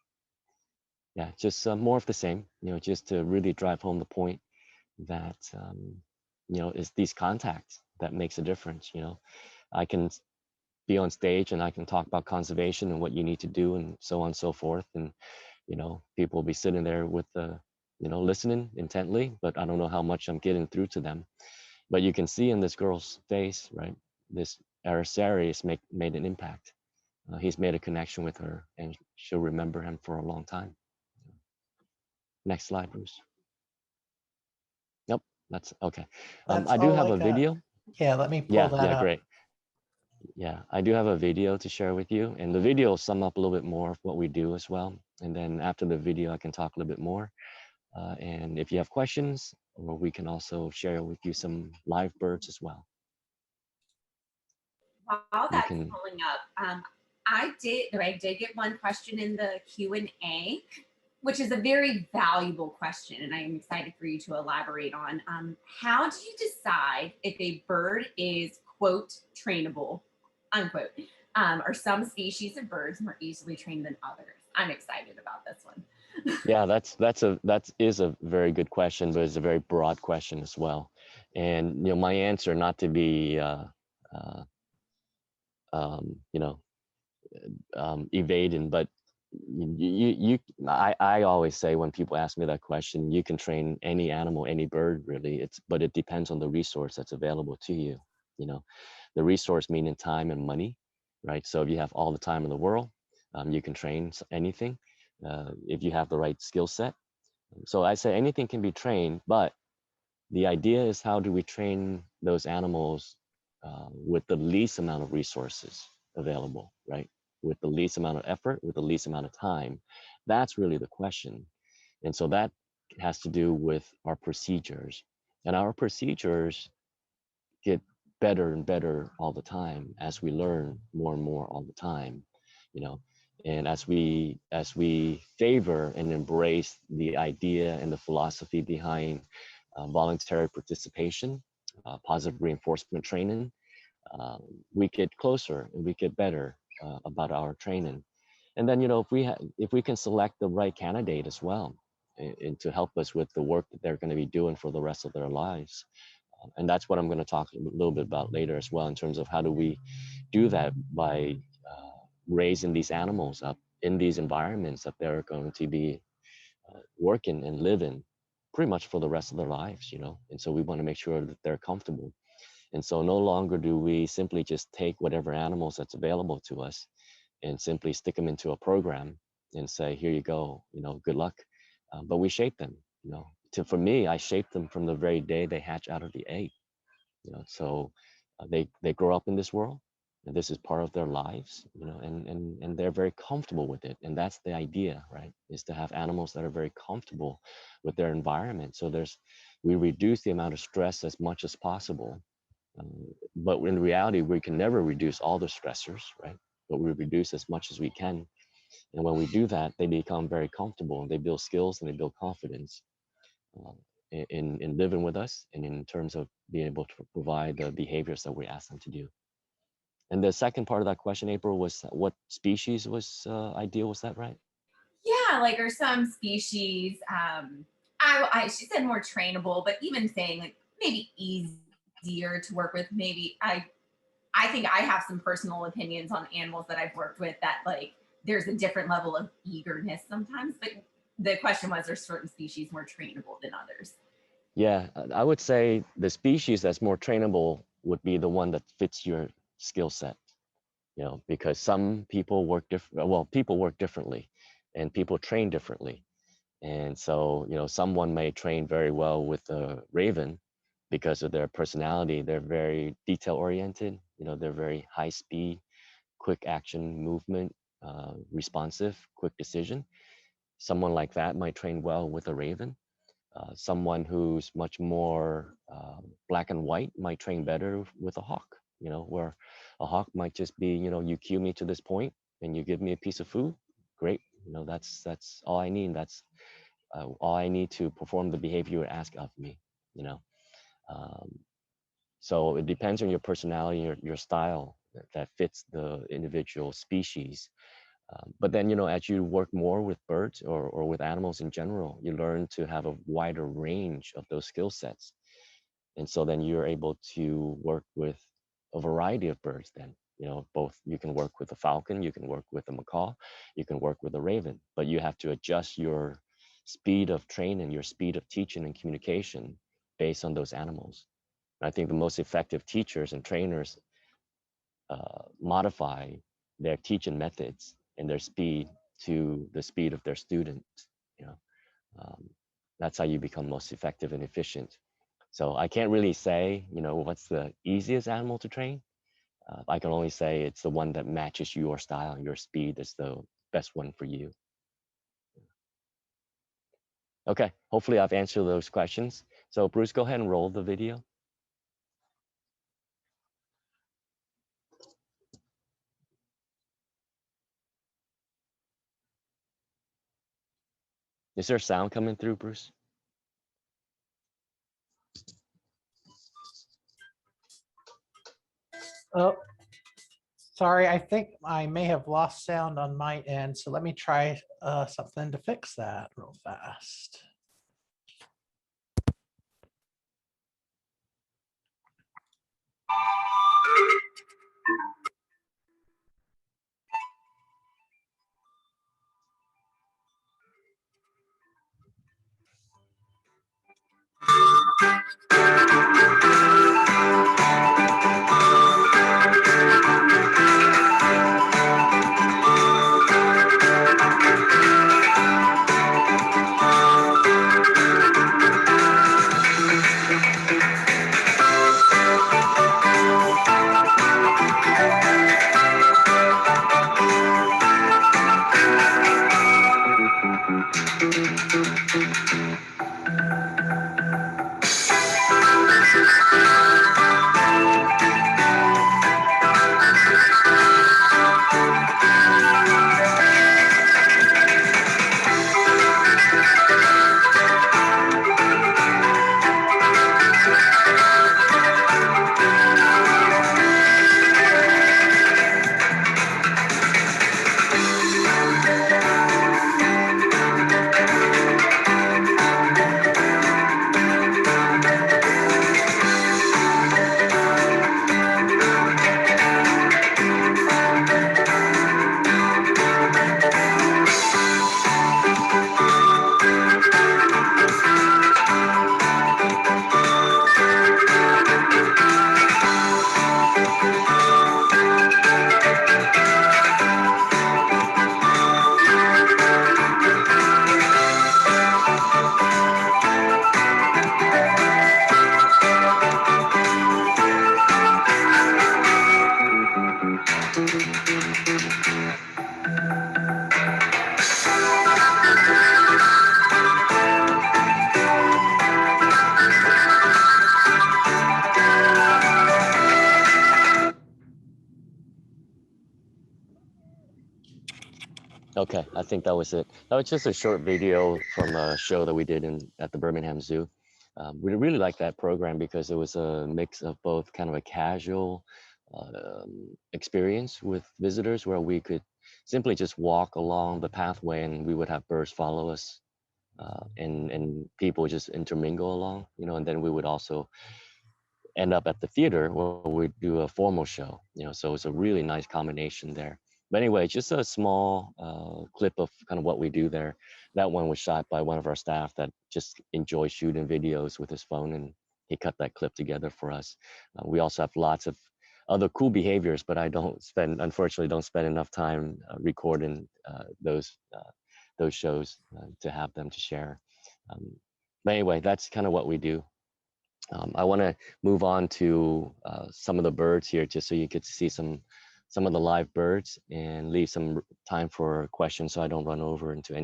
Yeah, just more of the same, you know, just to really drive home the point that, you know, it's these contacts that makes a difference. You know, I can be on stage and I can talk about conservation and what you need to do and so on and so forth. And, you know, people will be sitting there with the, you know, listening intently, but I don't know how much I'm getting through to them. But you can see in this girl's face, right? This Araceli has made an impact. He's made a connection with her and she'll remember him for a long time. Next slide, Bruce. Nope, that's okay. That's I do all have I a got. video. Yeah, let me pull Yeah, that up. great. Yeah, I do have a video to share with you, and the video will sum up a little bit more of what we do as well. And then after the video, I can talk a little bit more. And if you have questions, or we can also share with you some live birds as well. While You that's can, pulling up, I did get one question in the Q&A, which is a very valuable question, and I am excited for you to elaborate on. How do you decide if a bird is, quote, trainable, unquote? Are some species of birds more easily trained than others? I'm excited about this one. yeah, that is a very good question, but it's a very broad question as well. And you know, my answer, not to be you know, evading, but I always say when people ask me that question, you can train any animal, any bird, really. But it depends on the resource that's available to you. You know, the resource meaning time and money, right? So if you have all the time in the world, you can train anything if you have the right skill set. So I say anything can be trained, but the idea is how do we train those animals with the least amount of resources available, right? With the least amount of effort, with the least amount of time. That's really the question. And so that has to do with our procedures. And our procedures get better and better all the time as we learn more and more all the time, you know. And as we favor and embrace the idea and the philosophy behind voluntary participation, positive reinforcement training, uh, we get closer and we get better about our training. And then, you know, if we can select the right candidate as well, and to help us with the work that they're going to be doing for the rest of their lives. And that's what I'm going to talk a little bit about later as well, in terms of how do we do that by raising these animals up in these environments that they're going to be working and living pretty much for the rest of their lives, and so we want to make sure that they're comfortable. And so no longer do we simply just take whatever animals that's available to us and simply stick them into a program and say, here you go, good luck. But we shape them, for me, I shape them from the very day they hatch out of the egg, so they grow up in this world, and this is part of their lives, and they're very comfortable with it. And that's the idea, right? Is to have animals that are very comfortable with their environment. So we reduce the amount of stress as much as possible. But in reality, we can never reduce all the stressors, right? But we reduce as much as we can. And when we do that, they become very comfortable, and they build skills and they build confidence in living with us, and in terms of being able to provide the behaviors that we ask them to do. And the second part of that question, April, was what species was ideal? Was that right? Yeah, like are some species, she said more trainable, but even saying like maybe easier to work with. Maybe I think I have some personal opinions on animals that I've worked with that like there's a different level of eagerness sometimes. But the question was, are certain species more trainable than others? Yeah, I would say the species that's more trainable would be the one that fits your skill set, because some people work different. Well, people work differently, and people train differently. And so, someone may train very well with a raven because of their personality. They're very detail oriented, they're very high speed, quick action movement, responsive, quick decision. Someone like that might train well with a raven. Someone who's much more black and white might train better with a hawk, where a hawk might just be, you cue me to this point and you give me a piece of food. Great. That's all I need. That's all I need to perform the behavior you ask of me, Um, so it depends on your personality, your style that fits the individual species. But then, as you work more with birds or with animals in general, you learn to have a wider range of those skill sets. And so then you're able to work with a variety of birds then, both you can work with a falcon, you can work with a macaw, you can work with a raven, but you have to adjust your speed of training, your speed of teaching and communication based on those animals. And I think the most effective teachers and trainers modify their teaching methods and their speed to the speed of their students. You know, that's how you become most effective and efficient. So I can't really say, what's the easiest animal to train. I can only say it's the one that matches your style and your speed is the best one for you. Okay, hopefully I've answered those questions. So Bruce, go ahead and roll the video. Is there sound coming through, Bruce? Oh, sorry, I think I may have lost sound on my end, so let me try something to fix that real fast. Okay, I think that was it. That was just a short video from a show that we did at the Birmingham Zoo. We really liked that program because it was a mix of both kind of a casual experience with visitors where we could simply just walk along the pathway and we would have birds follow us, and people just intermingle along, you know, and then we would also end up at the theater where we do a formal show, you know, so it's a really nice combination there. But anyway, just a small clip of kind of what we do there. That one was shot by one of our staff that just enjoys shooting videos with his phone, and he cut that clip together for us. We also have lots of other cool behaviors, but I unfortunately don't spend enough time recording those shows to have them to share. But anyway, that's kind of what we do. I want to move on to some of the birds here, just so you could see some of the live birds, and leave some time for questions so I don't run over into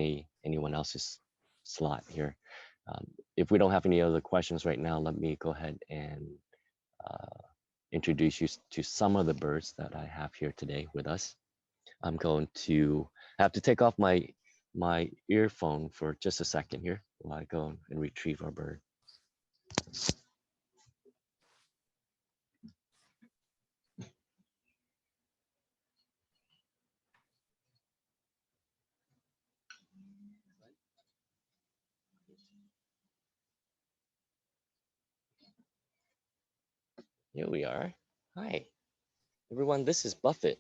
anyone else's slot here. If we don't have any other questions right now, let me go ahead and introduce you to some of the birds that I have here today with us. I'm going to have to take off my earphone for just a second here while I go and retrieve our bird. Here we are. Hi, everyone. This is Buffett.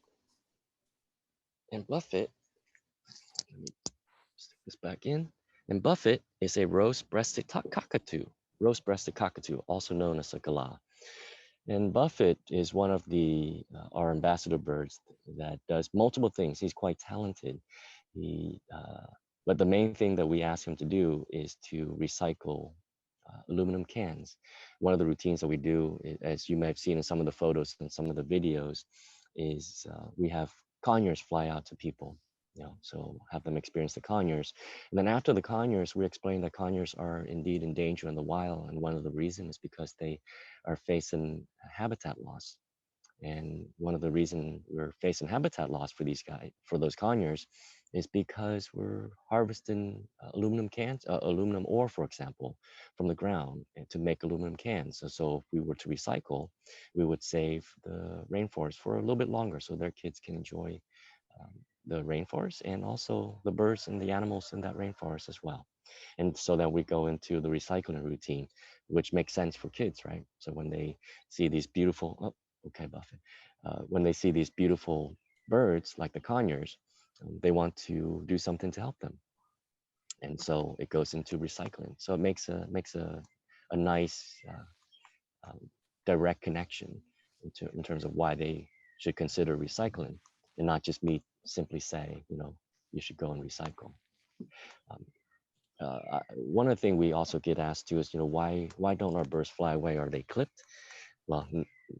And Buffett, let me stick this back in. And Buffett is a rose-breasted cockatoo, also known as a galah. And Buffett is one of our ambassador birds that does multiple things. He's quite talented. But the main thing that we ask him to do is to recycle aluminum cans. One of the routines that we do, as you may have seen in some of the photos and some of the videos, is we have conures fly out to people, you know, so have them experience the conures. And then after the conures, we explain that conures are indeed in danger in the wild. And one of the reasons is because they are facing habitat loss. And one of the reasons we're facing habitat loss for those conures, is because we're harvesting aluminum ore, for example, from the ground to make aluminum cans. So if we were to recycle, we would save the rainforest for a little bit longer so their kids can enjoy the rainforest and also the birds and the animals in that rainforest as well. And so then we go into the recycling routine, which makes sense for kids, right? So when they see these beautiful, okay, Buffett, when they see these beautiful birds like the conures, they want to do something to help them. And so it goes into recycling. So it makes a nice direct connection in terms of why they should consider recycling, and not just me simply say, you know, you should go and recycle. One of the things we also get asked to is, you know, why don't our birds fly away? Are they clipped? Well,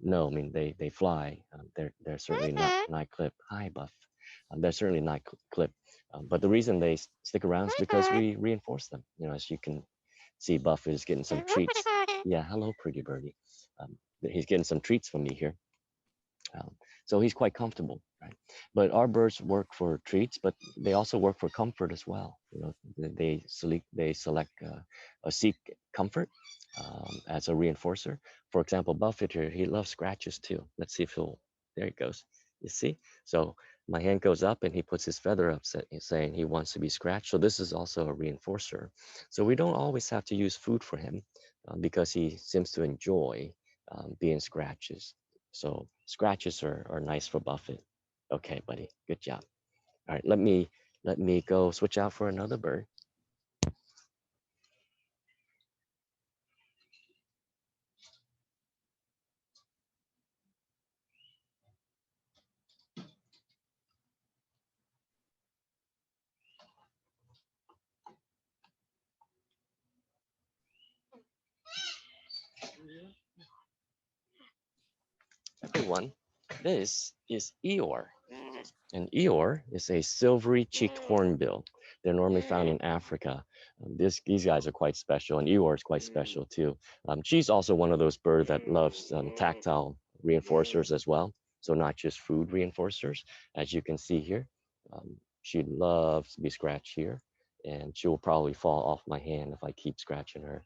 no, I mean, they fly. They're certainly not clipped. Hi, Buff. They're certainly not clipped. But the reason they stick around is because we reinforce them. You know, as you can see, Buff is getting some treats. Yeah, hello, pretty birdie. He's getting some treats from me here. So he's quite comfortable, right? But our birds work for treats, but they also work for comfort as well. You know, they select seek comfort as a reinforcer. For example, Buffett here, he loves scratches too. Let's see if there he goes. You see? So my hand goes up and he puts his feather up saying he wants to be scratched. So this is also a reinforcer. So we don't always have to use food for him because he seems to enjoy being scratches. So scratches are nice for Buffett. Okay, buddy, good job. All right, let me go switch out for another bird. Everyone, this is Eeyore. And Eeyore is a silvery-cheeked hornbill. They're normally found in Africa. These guys are quite special, and Eeyore is quite special too. She's also one of those birds that loves tactile reinforcers as well. So not just food reinforcers, as you can see here. she loves to be scratched here, and she will probably fall off my hand if I keep scratching her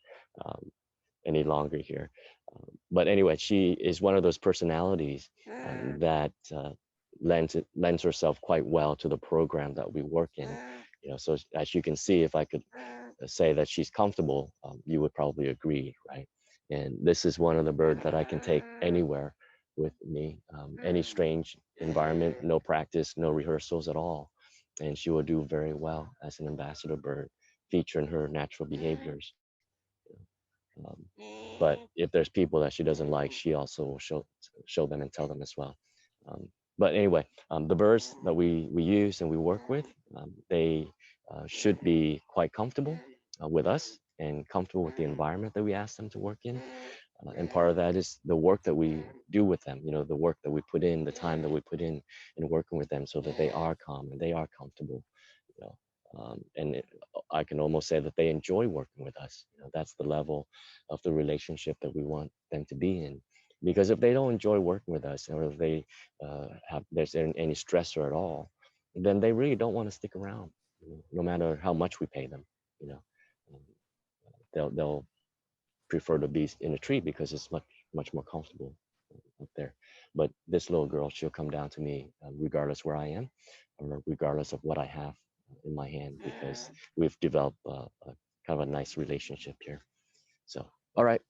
any longer here. But anyway, she is one of those personalities that lends herself quite well to the program that we work in. You know, so as you can see, if I could say that she's comfortable, you would probably agree, right? And this is one of the birds that I can take anywhere with me, any strange environment, no practice, no rehearsals at all. And she will do very well as an ambassador bird, featuring her natural behaviors. Um, but if there's people that she doesn't like, she also will show them and tell them as well. But anyway, the birds that we use and we work with, they should be quite comfortable with us and comfortable with the environment that we ask them to work in. And part of that is the work that we do with them, you know, the work that we put in, the time that we put in working with them so that they are calm and they are comfortable, you know. I can almost say that they enjoy working with us. You know, that's the level of the relationship that we want them to be in. Because if they don't enjoy working with us, or if they there's any stressor at all, then they really don't want to stick around, you know, no matter how much we pay them. You know, um, they'll prefer to be in a tree because it's much more comfortable up there. But this little girl, she'll come down to me regardless where I am, or regardless of what I have in my hand, because we've developed a kind of a nice relationship here. So, all right,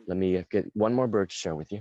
let me get one more bird to share with you.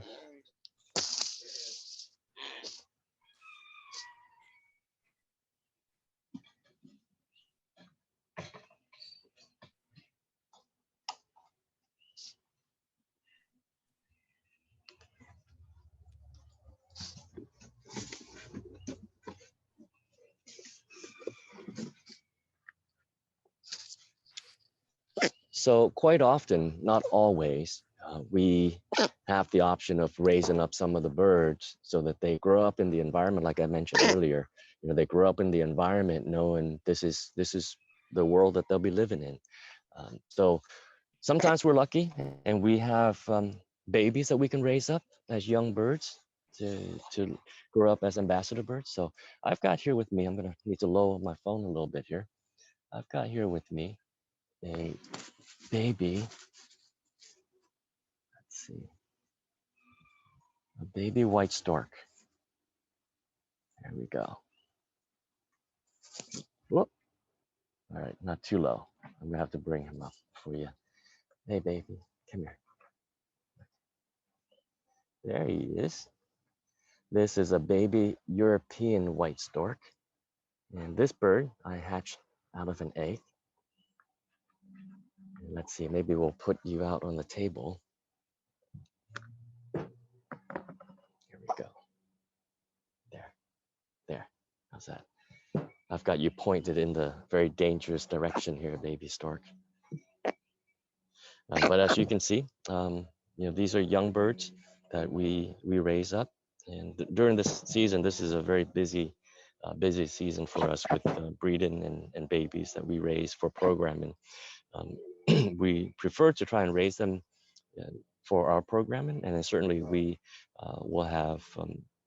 So quite often, not always, we have the option of raising up some of the birds so that they grow up in the environment, like I mentioned earlier. You know, they grow up in the environment knowing this is the world that they'll be living in. So sometimes we're lucky and we have babies that we can raise up as young birds to grow up as ambassador birds. So I've got here with me, I'm gonna need to lower my phone a little bit here. I've got here with me a baby, let's see, a baby white stork. There we go. Whoop. All right, not too low. I'm gonna have to bring him up for you. Hey, baby, come here. There he is. This is a baby European white stork. And this bird I hatched out of an egg. And let's see, maybe we'll put you out on the table. Here we go. There. How's that? I've got you pointed in the very dangerous direction here, baby stork. But as you can see, you know, these are young birds that we raise up. And during this season, this is a very busy season for us with breeding and babies that we raise for programming. We prefer to try and raise them for our programming, and then certainly we will have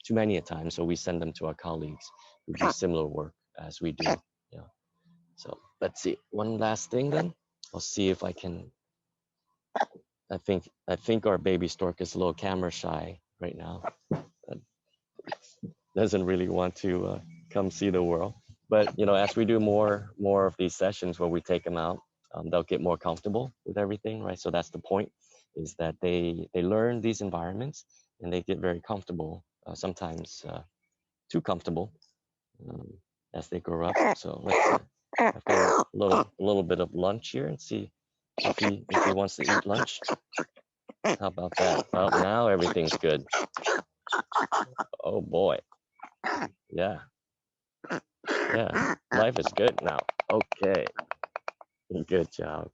too many at times, so we send them to our colleagues who do similar work as we do. You know. So let's see, one last thing then. I'll see if I can. I think our baby stork is a little camera shy right now. Doesn't really want to come see the world. But you know, as we do more of these sessions where we take them out, they'll get more comfortable with everything, right? So that's the point, is that they learn these environments and they get very comfortable, sometimes too comfortable as they grow up. So let's see. I've got a little bit of lunch here and see if he wants to eat lunch. How about that? Well, now everything's good. Oh boy. Yeah. Life is good now. Okay. Good job.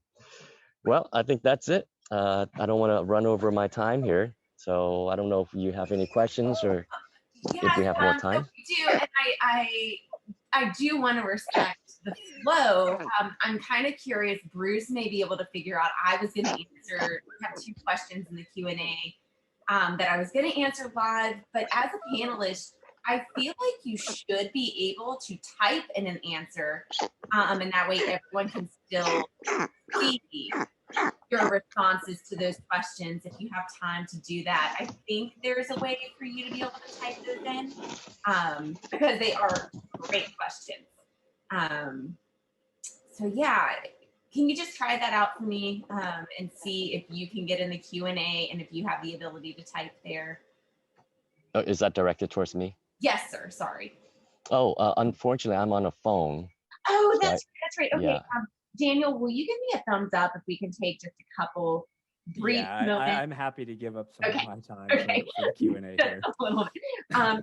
Well, I think that's it. I don't want to run over my time here. So I don't know if you have any questions or if we have more time. We do, and I do want to respect the flow. I'm kind of curious. Bruce may be able to figure out. I was going to answer. We have 2 questions in the Q&A that I was going to answer live, but as a panelist, I feel like you should be able to type in an answer, and that way everyone can still see your responses to those questions if you have time to do that. I think there's a way for you to be able to type those in, because they are great questions. So yeah, can you just try that out for me, and see if you can get in the Q&A and if you have the ability to type there? Oh, is that directed towards me? Yes, sir. Sorry. Oh, unfortunately, I'm on a phone. Oh, So that's right. Okay. yeah. Daniel, will you give me a thumbs up if we can take just a couple brief moments? I'm happy to give up some of my time for the Q&A here. A little bit,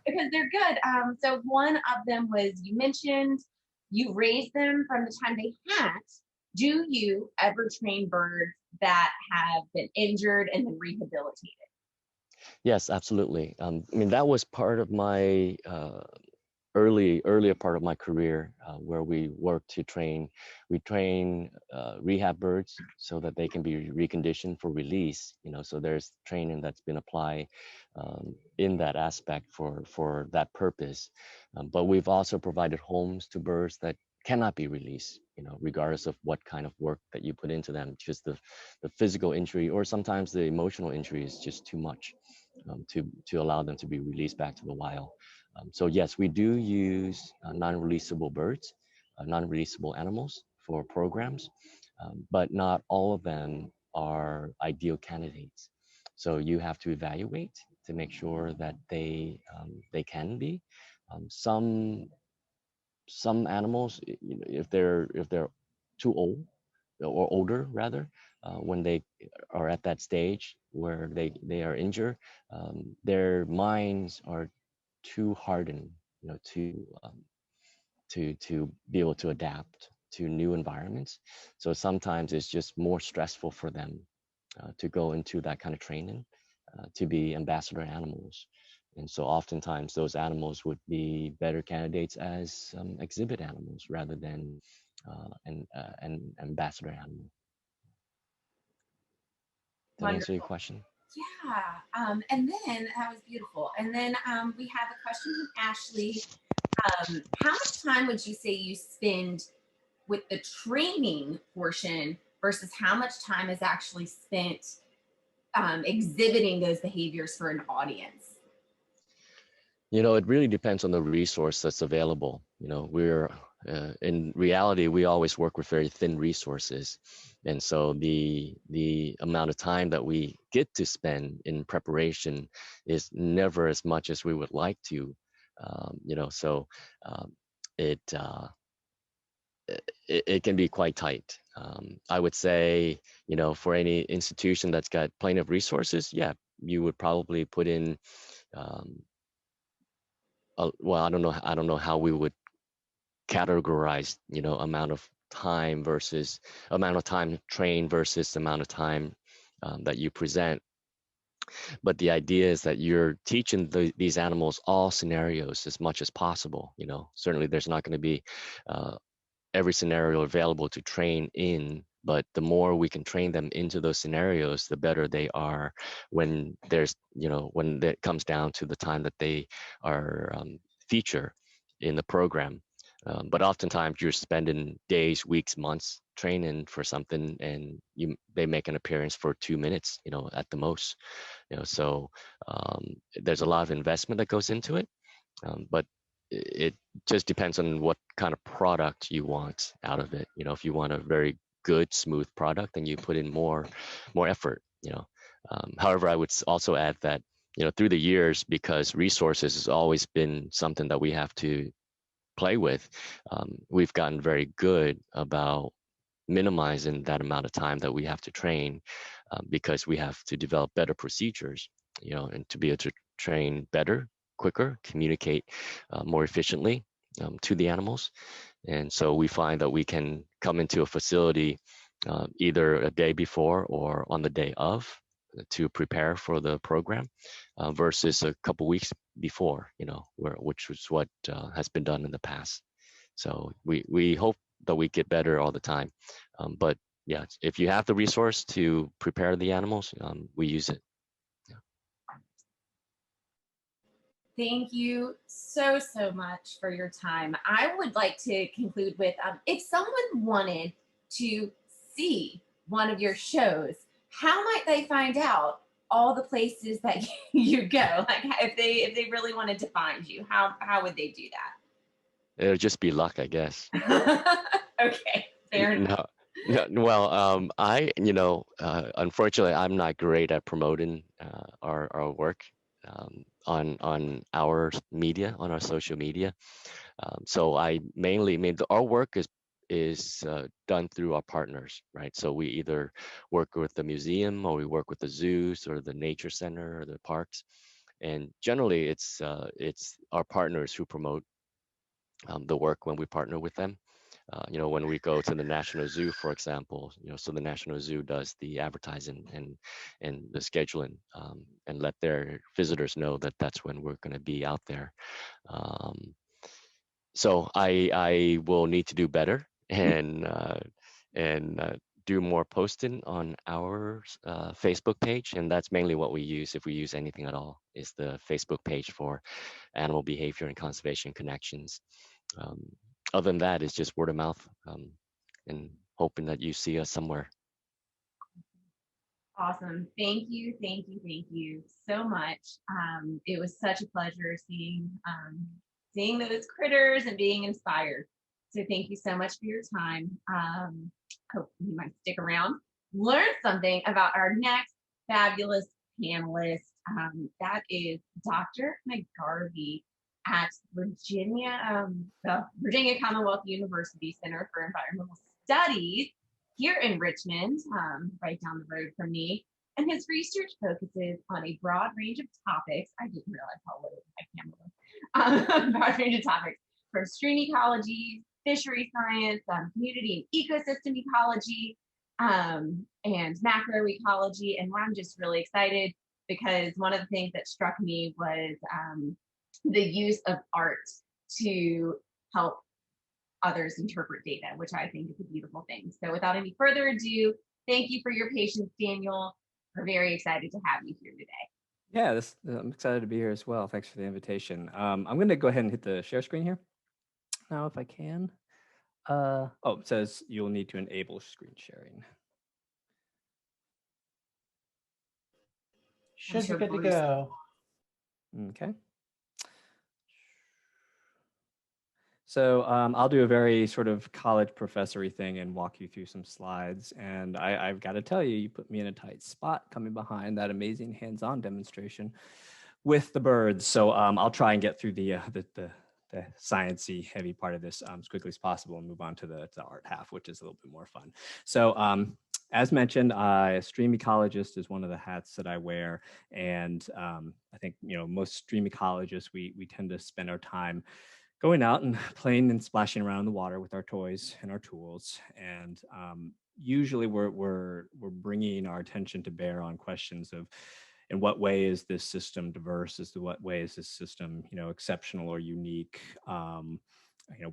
because they're good. So one of them was, you mentioned you raised them from the time they hatch. Do you ever train birds that have been injured and then rehabilitated? Yes, absolutely. I mean, that was part of my earlier part of my career, where we work to train. We train rehab birds so that they can be reconditioned for release. So there's training that's been applied in that aspect for that purpose. But we've also provided homes to birds that cannot be released, regardless of what kind of work that you put into them. Just the physical injury, or sometimes the emotional injury, is just too much to allow them to be released back to the wild. So yes, we do use non-releasable birds, non-releasable animals for programs, but not all of them are ideal candidates. So you have to evaluate to make sure that they can be. Some animals, if they're too old or older rather, when they are at that stage where they are injured, their minds are too hardened, to be able to adapt to new environments. So sometimes it's just more stressful for them to go into that kind of training, to be ambassador animals. And so oftentimes those animals would be better candidates as exhibit animals rather than an ambassador animal. Did I answer your question? Yeah, and then that was beautiful. And then we have a question from Ashley. How much time would you say you spend with the training portion versus how much time is actually spent exhibiting those behaviors for an audience? It really depends on the resource that's available. We're in reality, we always work with very thin resources, and so the amount of time that we get to spend in preparation is never as much as we would like to. So it can be quite tight. I would say, for any institution that's got plenty of resources, yeah, you would probably put in. Well, I don't know how we would categorize, amount of time versus amount of time trained versus amount of time that you present. But the idea is that you're teaching these animals all scenarios as much as possible. Certainly there's not going to be every scenario available to train in, but the more we can train them into those scenarios, the better they are when there's, when it comes down to the time that they are feature in the program. But oftentimes you're spending days, weeks, months training for something, and they make an appearance for 2 minutes, at the most. So there's a lot of investment that goes into it, but it just depends on what kind of product you want out of it. If you want a very good, smooth product, then you put in more effort. However, I would also add that through the years, because resources has always been something that we have to play with, we've gotten very good about minimizing that amount of time that we have to train, because we have to develop better procedures, and to be able to train better, quicker, communicate more efficiently to the animals. And so we find that we can come into a facility either a day before or on the day of to prepare for the program, versus a couple weeks before, which was what has been done in the past. So we hope that we get better all the time. But yeah, if you have the resource to prepare the animals, we use it. Thank you so, so much for your time. I would like to conclude with if someone wanted to see one of your shows, how might they find out all the places that you go? Like if they really wanted to find you, how would they do It'll just be luck, I guess. that? Okay, fair enough. No, well, unfortunately, I'm not great at promoting our work on our media, on our social media. So I our work is done through our partners, right? So we either work with the museum, or we work with the zoos, or the nature center, or the parks, and generally it's our partners who promote the work when we partner with them. When we go to the National Zoo, for example, so the National Zoo does the advertising and the scheduling, and let their visitors know that that's when we're going to be out there. So I will need to do better and do more posting on our Facebook page, and that's mainly what we use, if we use anything at all, is the Facebook page for Animal Behavior and Conservation Connections. Um, Other than that, it's just word of mouth, and hoping that you see us somewhere. Awesome. Thank you so much. It was such a pleasure seeing those critters and being inspired. So thank you so much for your time. Hope you might stick around, learn something about our next fabulous panelist. That is Dr. McGarvey at the Virginia Commonwealth University Center for Environmental Studies here in Richmond, right down the road from me. And his research focuses on a broad range of topics. I didn't realize how low my camera was. Broad range of topics from stream ecology, fishery science, community and ecosystem ecology, and macroecology. And I'm just really excited because one of the things that struck me was the use of art to help others interpret data, which I think is a beautiful thing. So without any further ado, thank you for your patience, Daniel. We're very excited to have you here today. Yeah, I'm excited to be here as well. Thanks for the invitation. I'm going to go ahead and hit the share screen here now if I can. It says you'll need to enable screen sharing. Should be good to go. Okay. So I'll do a very sort of college professory thing and walk you through some slides. And I've got to tell you, you put me in a tight spot coming behind that amazing hands-on demonstration with the birds. So I'll try and get through the science-y heavy part of this as quickly as possible and move on to the art half, which is a little bit more fun. So as mentioned, a stream ecologist is one of the hats that I wear. And I think, most stream ecologists, we tend to spend our time going out and playing and splashing around in the water with our toys and our tools. And usually we're bringing our attention to bear on questions of, in what way is this system diverse? What way is this system, exceptional or unique?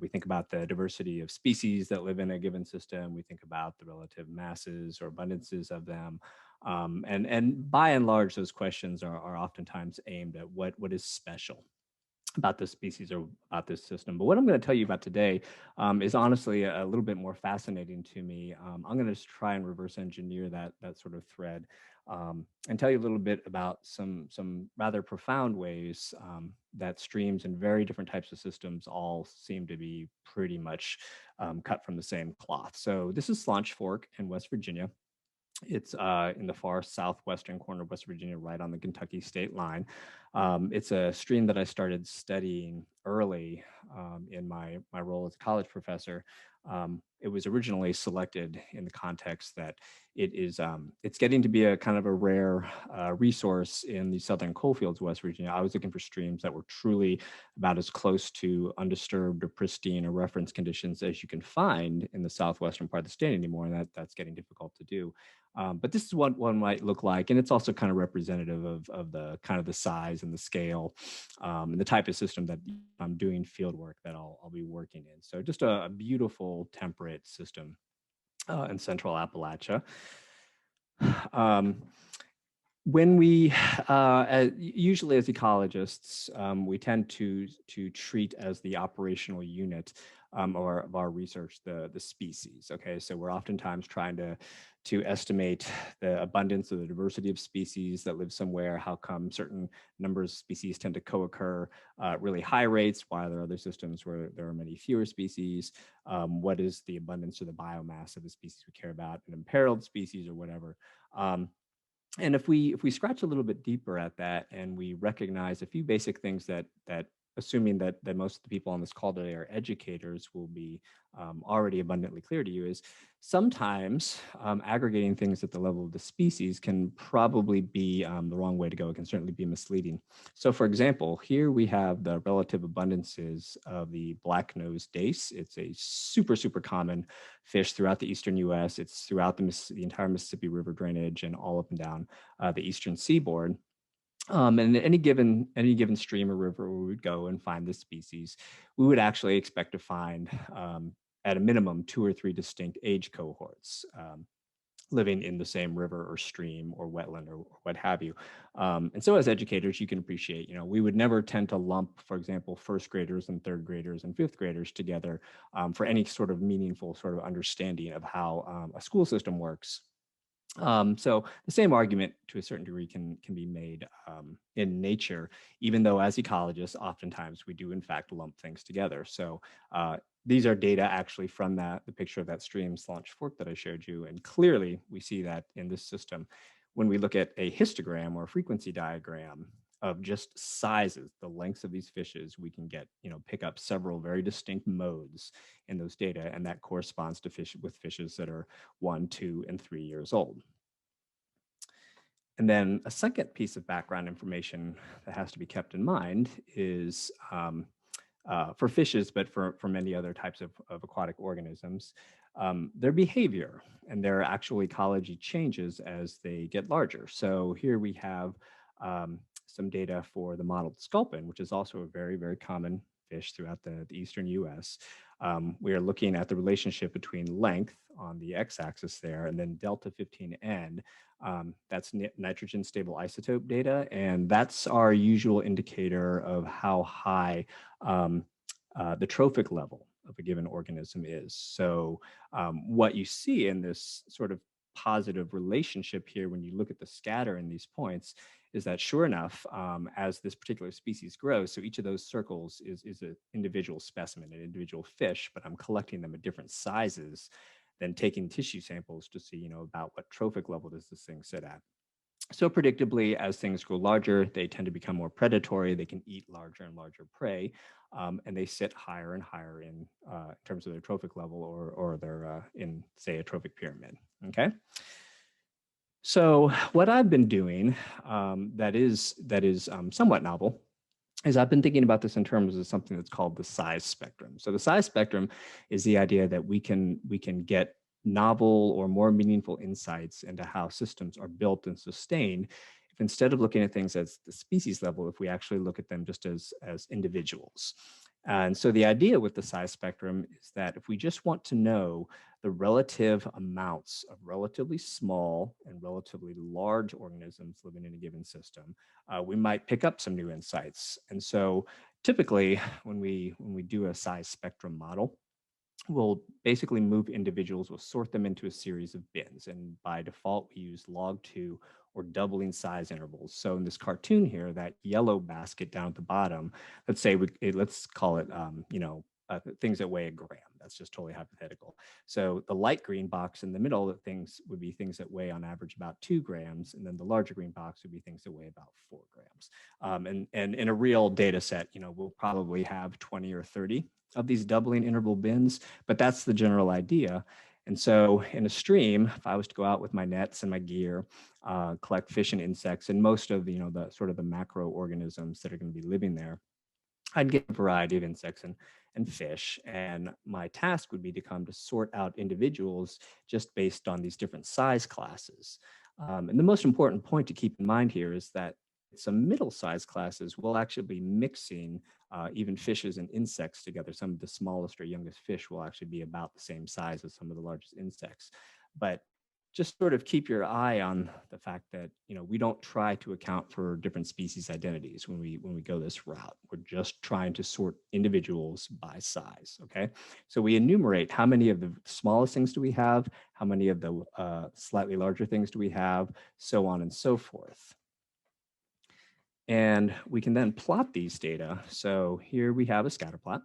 We think about the diversity of species that live in a given system. We think about the relative masses or abundances of them. And by and large, those questions are oftentimes aimed at what is special about this species or about this system. But what I'm going to tell you about today is honestly a little bit more fascinating to me. I'm going to just try and reverse engineer that sort of thread and tell you a little bit about some rather profound ways that streams and very different types of systems all seem to be pretty much cut from the same cloth. So this is Slaunch Fork in West Virginia. It's in the far southwestern corner of West Virginia, right on the Kentucky state line. It's a stream that I started studying early in my role as a college professor. It was originally selected in the context that it's getting to be a kind of a rare resource in the southern coalfields of West Virginia. I was looking for streams that were truly about as close to undisturbed or pristine or reference conditions as you can find in the southwestern part of the state anymore, and that's getting difficult to do. But this is what one might look like, and it's also kind of representative of the kind of the size and the scale and the type of system that I'm doing field work that I'll be working in. So just a beautiful temperate system in central Appalachia. when we, usually as ecologists, we tend to treat as the operational unit of our research the species. Okay, so we're oftentimes trying to estimate the abundance or the diversity of species that live somewhere. How come certain numbers of species tend to co-occur at really high rates, while there are other systems where there are many fewer species? What is the abundance or the biomass of the species we care about, an imperiled species or whatever? And if we scratch a little bit deeper at that and we recognize a few basic things that assuming that most of the people on this call today are educators will be already abundantly clear to you, is sometimes aggregating things at the level of the species can probably be the wrong way to go. It can certainly be misleading. So for example, here we have the relative abundances of the black-nosed dace. It's a super common fish throughout the eastern US. It's throughout the entire Mississippi River drainage and all up and down the eastern seaboard. And any given stream or river where we would go and find this species, we would actually expect to find at a minimum 2 or 3 distinct age cohorts living in the same river or stream or wetland or what have you. And so as educators, you can appreciate, we would never tend to lump, for example, first graders and third graders and fifth graders together for any sort of meaningful sort of understanding of how a school system works. So the same argument to a certain degree can be made in nature, even though as ecologists, oftentimes we do in fact lump things together. So these are data actually from the picture of that stream Slanch Fork that I showed you. And clearly we see that in this system, when we look at a histogram or a frequency diagram of just sizes, the lengths of these fishes, we can get, pick up several very distinct modes in those data. And that corresponds to fishes that are 1, 2, and 3 years old. And then a second piece of background information that has to be kept in mind is for fishes, but for many other types of aquatic organisms, their behavior and their actual ecology changes as they get larger. So here we have some data for the mottled sculpin, which is also a very common fish throughout the eastern US. We are looking at the relationship between length on the x-axis there and then delta 15N. That's nitrogen stable isotope data, and that's our usual indicator of how high the trophic level of a given organism is. So what you see in this sort of positive relationship here when you look at the scatter in these points is that sure enough, as this particular species grows, so each of those circles is an individual specimen, an individual fish, but I'm collecting them at different sizes, then taking tissue samples to see, about what trophic level does this thing sit at. So predictably, as things grow larger, they tend to become more predatory. They can eat larger and larger prey, and they sit higher and higher in terms of their trophic level or their in, say, a trophic pyramid. Okay. So what I've been doing that is somewhat novel is I've been thinking about this in terms of something that's called the size spectrum. So the size spectrum is the idea that we can get novel or more meaningful insights into how systems are built and sustained if instead of looking at things as the species level, if we actually look at them just as individuals. And so the idea with the size spectrum is that if we just want to know the relative amounts of relatively small and relatively large organisms living in a given system, we might pick up some new insights. And so typically when we do a size spectrum model, we'll basically move individuals, we'll sort them into a series of bins. And by default, we use log2 or doubling size intervals. So in this cartoon here, that yellow basket down at the bottom, let's say, let's call it, things that weigh a gram. That's just totally hypothetical. So the light green box in the middle of things would be things that weigh on average about 2 grams. And then the larger green box would be things that weigh about 4 grams. And in a real data set, we'll probably have 20 or 30 of these doubling interval bins, but that's the general idea. And so in a stream, if I was to go out with my nets and my gear, collect fish and insects and most of the sort of the macro organisms that are going to be living there, I'd get a variety of insects and fish. And my task would be to come to sort out individuals just based on these different size classes. And the most important point to keep in mind here is that some middle-sized classes will actually be mixing even fishes and insects together. Some of the smallest or youngest fish will actually be about the same size as some of the largest insects. But just sort of keep your eye on the fact that, we don't try to account for different species identities when we go this route. We're just trying to sort individuals by size. Okay, so we enumerate how many of the smallest things do we have, how many of the slightly larger things do we have, so on and so forth. And we can then plot these data. So here we have a scatter plot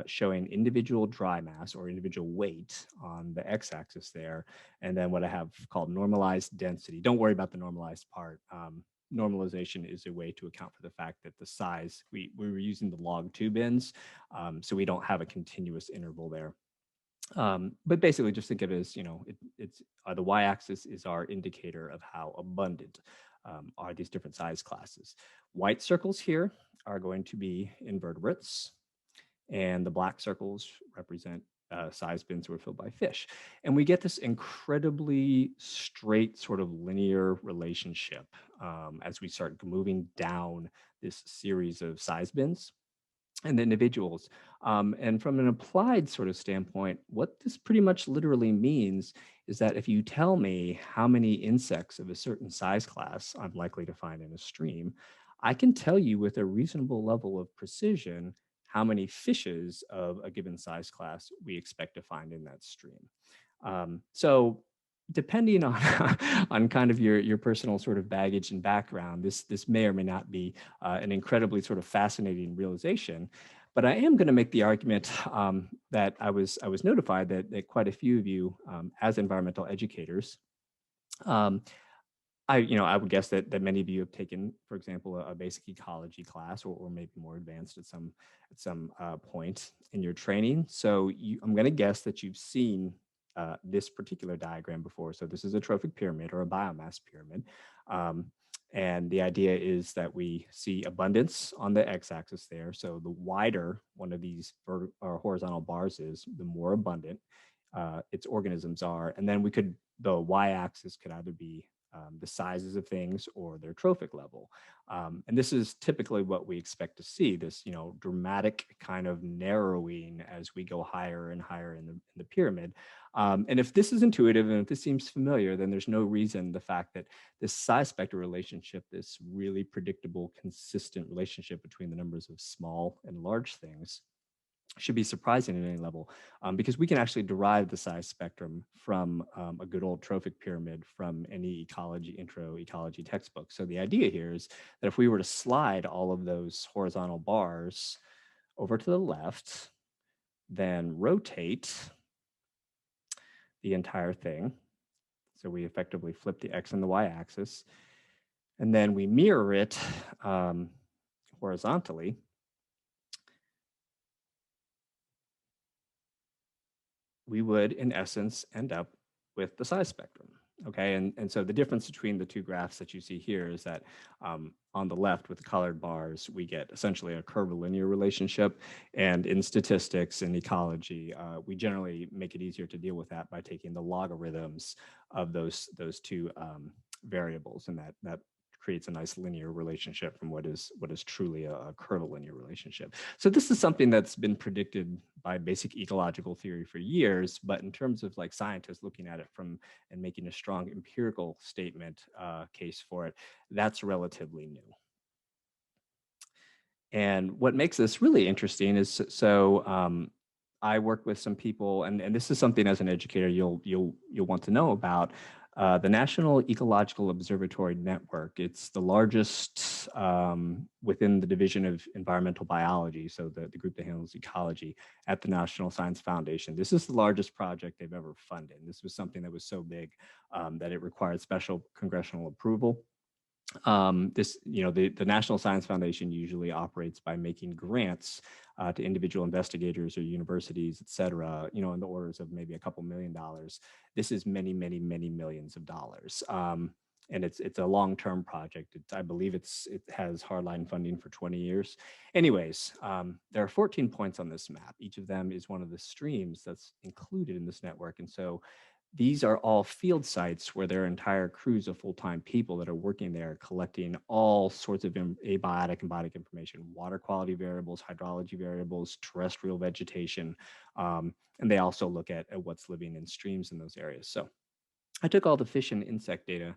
showing individual dry mass or individual weight on the x-axis there. And then what I have called normalized density. Don't worry about the normalized part. Normalization is a way to account for the fact that the size, we were using the log 2 bins, so we don't have a continuous interval there. But basically just think of it as, it's the y-axis is our indicator of how abundant are these different size classes. White circles here are going to be invertebrates, and the black circles represent size bins that were filled by fish. And we get this incredibly straight sort of linear relationship as we start moving down this series of size bins and individuals. And from an applied sort of standpoint, what this pretty much literally means is that if you tell me how many insects of a certain size class I'm likely to find in a stream, I can tell you with a reasonable level of precision how many fishes of a given size class we expect to find in that stream. So depending on on kind of your personal sort of baggage and background, this may or may not be an incredibly sort of fascinating realization. But I am going to make the argument that I was notified that quite a few of you, as environmental educators, I would guess that many of you have taken, for example, a basic ecology class, or maybe more advanced at some point in your training. So I'm going to guess that you've seen this particular diagram before. So this is a trophic pyramid or a biomass pyramid. And the idea is that we see abundance on the x-axis there. So the wider one of these horizontal bars is, the more abundant its organisms are. And then the y-axis could either be the sizes of things or their trophic level. And this is typically what we expect to see, this dramatic kind of narrowing as we go higher and higher in the pyramid. And if this is intuitive and if this seems familiar, then there's no reason the fact that this size spectral relationship, this really predictable, consistent relationship between the numbers of small and large things, should be surprising at any level, because we can actually derive the size spectrum from a good old trophic pyramid from any intro ecology textbook. So the idea here is that if we were to slide all of those horizontal bars over to the left, then rotate the entire thing. So we effectively flip the X and the Y axis, and then we mirror it horizontally. We would, in essence, end up with the size spectrum. Okay, and so the difference between the two graphs that you see here is that on the left with the colored bars, we get essentially a curvilinear relationship. And in statistics and ecology, we generally make it easier to deal with that by taking the logarithms of those two variables, and that creates a nice linear relationship from what is truly a curvilinear relationship. So this is something that's been predicted by basic ecological theory for years, but in terms of like scientists looking at it and making a strong empirical statement case for it, that's relatively new. And what makes this really interesting is, I work with some people, and this is something as an educator you'll want to know about. The National Ecological Observatory Network. It's the largest within the Division of Environmental Biology, so the group that handles ecology at the National Science Foundation. This is the largest project they've ever funded. This was something that was so big that it required special congressional approval. The National Science Foundation usually operates by making grants to individual investigators or universities, et cetera, in the orders of maybe a couple $1 million. This is many, many, many millions of dollars. And it's a long-term project. I believe it has hardline funding for 20 years. Anyways, there are 14 points on this map. Each of them is one of the streams that's included in this network. And so these are all field sites where there are entire crews of full-time people that are working there collecting all sorts of abiotic and biotic information, water quality variables, hydrology variables, terrestrial vegetation, and they also look at what's living in streams in those areas. So I took all the fish and insect data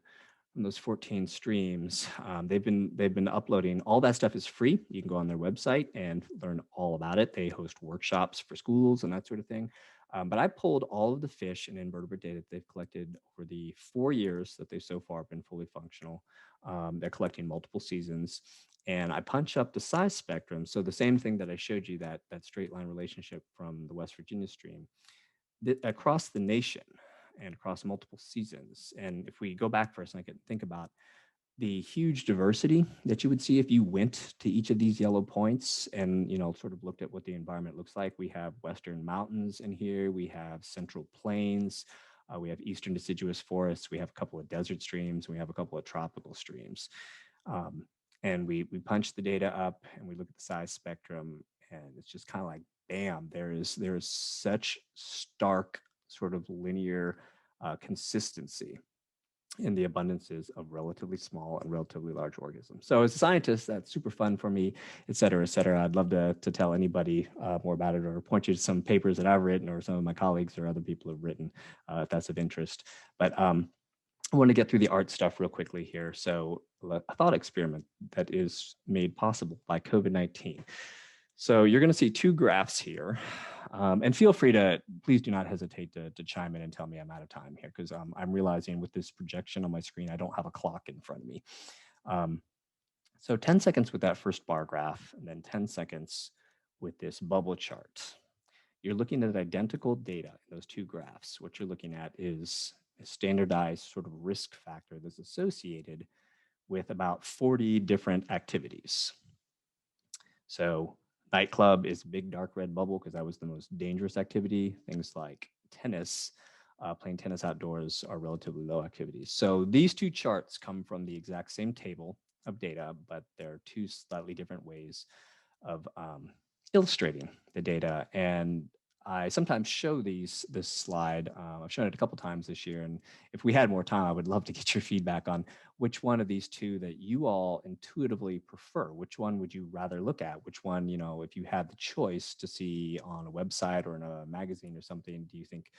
from those 14 streams. They've been uploading. All that stuff is free. You can go on their website and learn all about it. They host workshops for schools and that sort of thing. But I pulled all of the fish and invertebrate data that they've collected over the 4 years that they've so far been fully functional. They're collecting multiple seasons. And I punch up the size spectrum. So the same thing that I showed you, that straight line relationship from the West Virginia stream, across the nation and across multiple seasons. And if we go back for a second, think about the huge diversity that you would see if you went to each of these yellow points and, sort of looked at what the environment looks like. We have Western mountains in here. We have central plains. We have eastern deciduous forests. We have a couple of desert streams. We have a couple of tropical streams. And we punch the data up and we look at the size spectrum, and it's just kind of like, bam, there is such stark sort of linear consistency in the abundances of relatively small and relatively large organisms. So as a scientist, that's super fun for me, et cetera, et cetera. I'd love to tell anybody more about it, or point you to some papers that I've written or some of my colleagues or other people have written, if that's of interest. But I want to get through the art stuff real quickly here. So a thought experiment that is made possible by COVID-19. So you're going to see two graphs here. And feel free to, please do not hesitate to chime in and tell me I'm out of time here, because I'm realizing with this projection on my screen, I don't have a clock in front of me. So 10 seconds with that first bar graph, and then 10 seconds with this bubble chart. You're looking at identical data in those two graphs. What you're looking at is a standardized sort of risk factor that's associated with about 40 different activities. So nightclub is a big dark red bubble because that was the most dangerous activity. Things like tennis, playing tennis outdoors, are relatively low activities. So these two charts come from the exact same table of data, but they're two slightly different ways of illustrating the data. And I sometimes show this slide. I've shown it a couple times this year, and if we had more time, I would love to get your feedback on which one of these two that you all intuitively prefer. Which one would you rather look at? Which one, if you had the choice to see on a website or in a magazine or something, do you think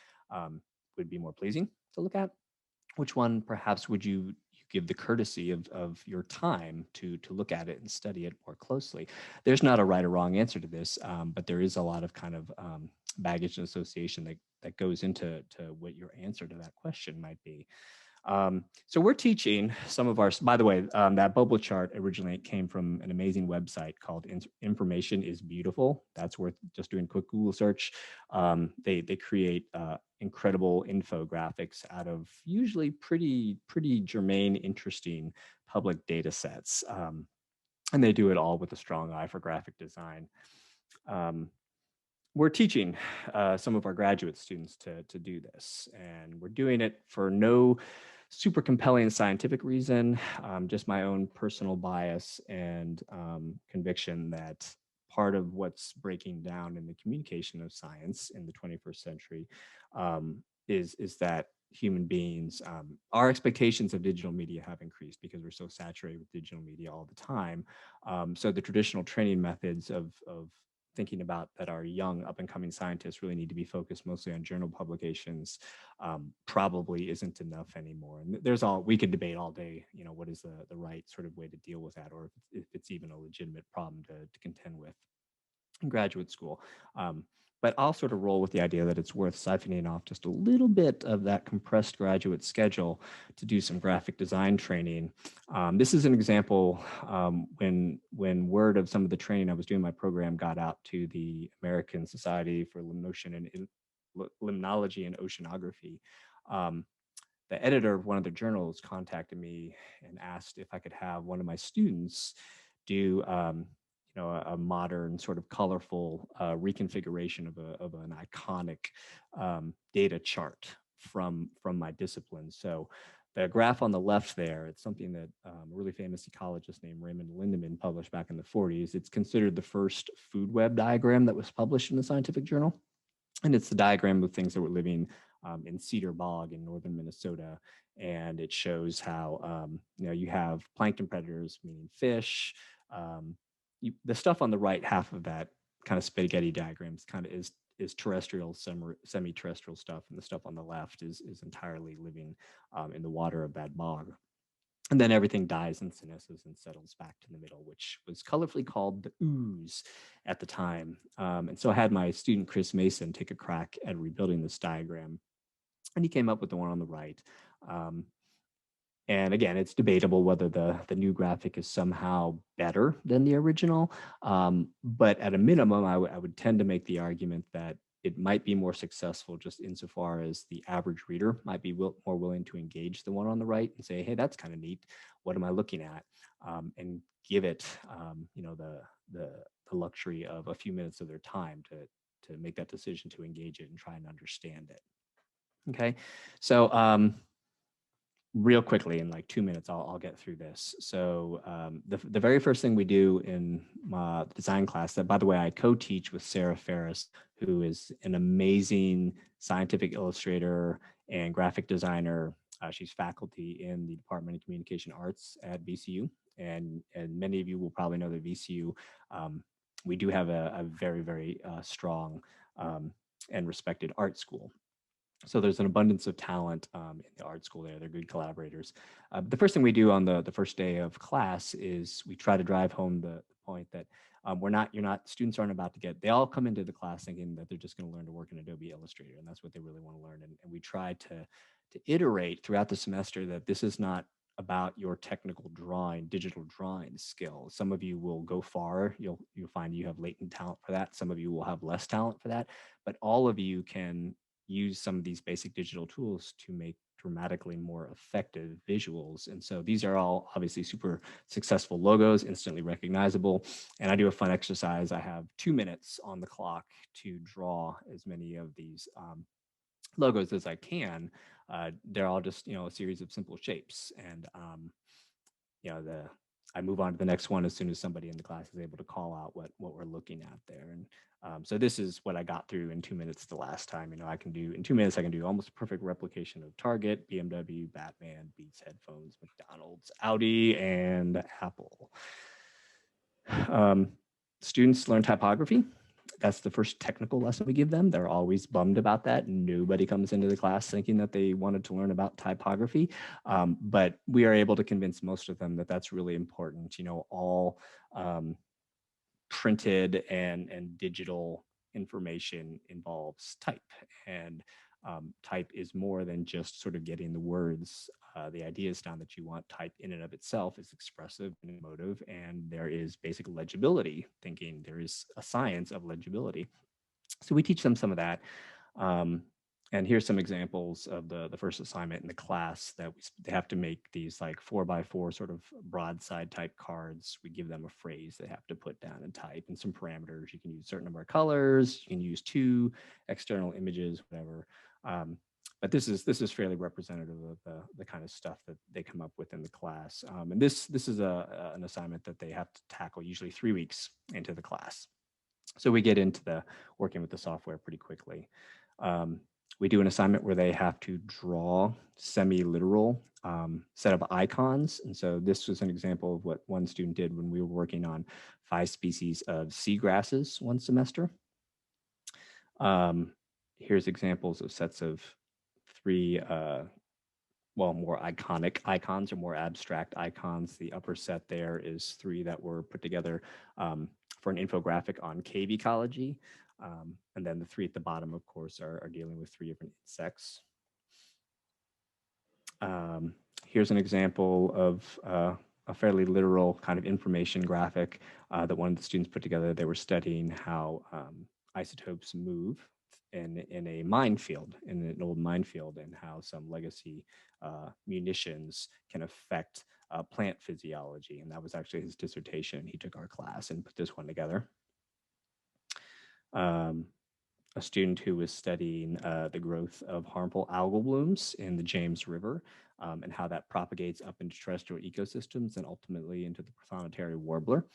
would be more pleasing to look at? Which one perhaps would you give the courtesy of your time to look at it and study it more closely? There's not a right or wrong answer to this, but there is a lot of kind of baggage and association that goes into what your answer to that question might be. So we're teaching some of our, by the way, that bubble chart originally came from an amazing website called Information is Beautiful. That's worth just doing a quick Google search. They create incredible infographics out of usually pretty germane, interesting public data sets. And they do it all with a strong eye for graphic design. We're teaching some of our graduate students to do this, and we're doing it for no super compelling scientific reason, just my own personal bias and conviction that part of what's breaking down in the communication of science in the 21st century is that human beings, our expectations of digital media have increased because we're so saturated with digital media all the time. So the traditional training methods of thinking about that our young up and coming scientists really need to be focused mostly on journal publications probably isn't enough anymore. And we could debate all day, what is the right sort of way to deal with that, or if it's even a legitimate problem to contend with in graduate school. But I'll sort of roll with the idea that it's worth siphoning off just a little bit of that compressed graduate schedule to do some graphic design training. This is an example when word of some of the training I was doing my program got out to the American Society for Limnology and Oceanography. The editor of one of the journals contacted me and asked if I could have one of my students do a modern sort of colorful reconfiguration of an iconic data chart from my discipline. So the graph on the left there, it's something that a really famous ecologist named Raymond Lindemann published back in the 40s. It's considered the first food web diagram that was published in the scientific journal. And it's the diagram of things that were living in Cedar Bog in northern Minnesota. And it shows how, you have plankton predators, meaning fish. The stuff on the right half of that kind of spaghetti diagrams kind of is is terrestrial, semi-terrestrial stuff, and the stuff on the left is entirely living in the water of that bog. And then everything dies and senesces and settles back to the middle, which was colorfully called the ooze at the time. And so I had my student Chris Mason take a crack at rebuilding this diagram, and he came up with the one on the right. And again, it's debatable whether the new graphic is somehow better than the original. But at a minimum, I would tend to make the argument that it might be more successful just insofar as the average reader might be more willing to engage the one on the right and say, hey, that's kind of neat. What am I looking at? And give it, the luxury of a few minutes of their time to make that decision to engage it and try and understand it. Okay, so real quickly, in like 2 minutes, I'll get through this. So the very first thing we do in my design class, that by the way, I co-teach with Sarah Ferris, who is an amazing scientific illustrator and graphic designer. She's faculty in the Department of Communication Arts at VCU. And many of you will probably know that VCU, we do have a very, very strong and respected art school. So there's an abundance of talent in the art school there. They're good collaborators. The first thing we do on the first day of class is we try to drive home the point that students aren't about to they all come into the class thinking that they're just going to learn to work in Adobe Illustrator, and that's what they really want to learn. And we try to iterate throughout the semester that this is not about your technical digital drawing skills. Some of you will go far. You'll find you have latent talent for that. Some of you will have less talent for that, but all of you can use some of these basic digital tools to make dramatically more effective visuals. And so these are all obviously super successful logos, instantly recognizable. And I do a fun exercise. I have 2 minutes on the clock to draw as many of these logos as I can. They're all just, a series of simple shapes. And, I move on to the next one as soon as somebody in the class is able to call out what we're looking at there. And so this is what I got through in 2 minutes the last time. I can do in 2 minutes, I can do almost a perfect replication of Target, BMW, Batman, Beats headphones, McDonald's, Audi, and Apple. Students learn typography. That's the first technical lesson we give them. They're always bummed about that. Nobody comes into the class thinking that they wanted to learn about typography. But we are able to convince most of them that that's really important. All printed and digital information involves type. And type is more than just sort of getting the words, the ideas down that you want. Type in and of itself is expressive and emotive, and there is basic legibility thinking. There is a science of legibility. So we teach them some of that. And here's some examples of the first assignment in the class that they have to make these like 4x4 sort of broadside type cards. We give them a phrase they have to put down and type, and some parameters. You can use a certain number of colors. You can use 2 external images, whatever. But this is fairly representative of the kind of stuff that they come up with in the class. And this is an assignment that they have to tackle usually 3 weeks into the class. So we get into the working with the software pretty quickly. We do an assignment where they have to draw semi-literal set of icons. And so this was an example of what one student did when we were working on 5 species of seagrasses one semester. Here's examples of sets of 3 more iconic icons or more abstract icons. The upper set there is 3 that were put together for an infographic on cave ecology. And then the 3 at the bottom, of course, are dealing with 3 different insects. Here's an example of a fairly literal kind of information graphic that one of the students put together. They were studying how isotopes move in a minefield, in an old minefield, and how some legacy munitions can affect plant physiology. And that was actually his dissertation. He took our class and put this one together. A student who was studying the growth of harmful algal blooms in the James River and how that propagates up into terrestrial ecosystems and ultimately into the prothonotary warbler.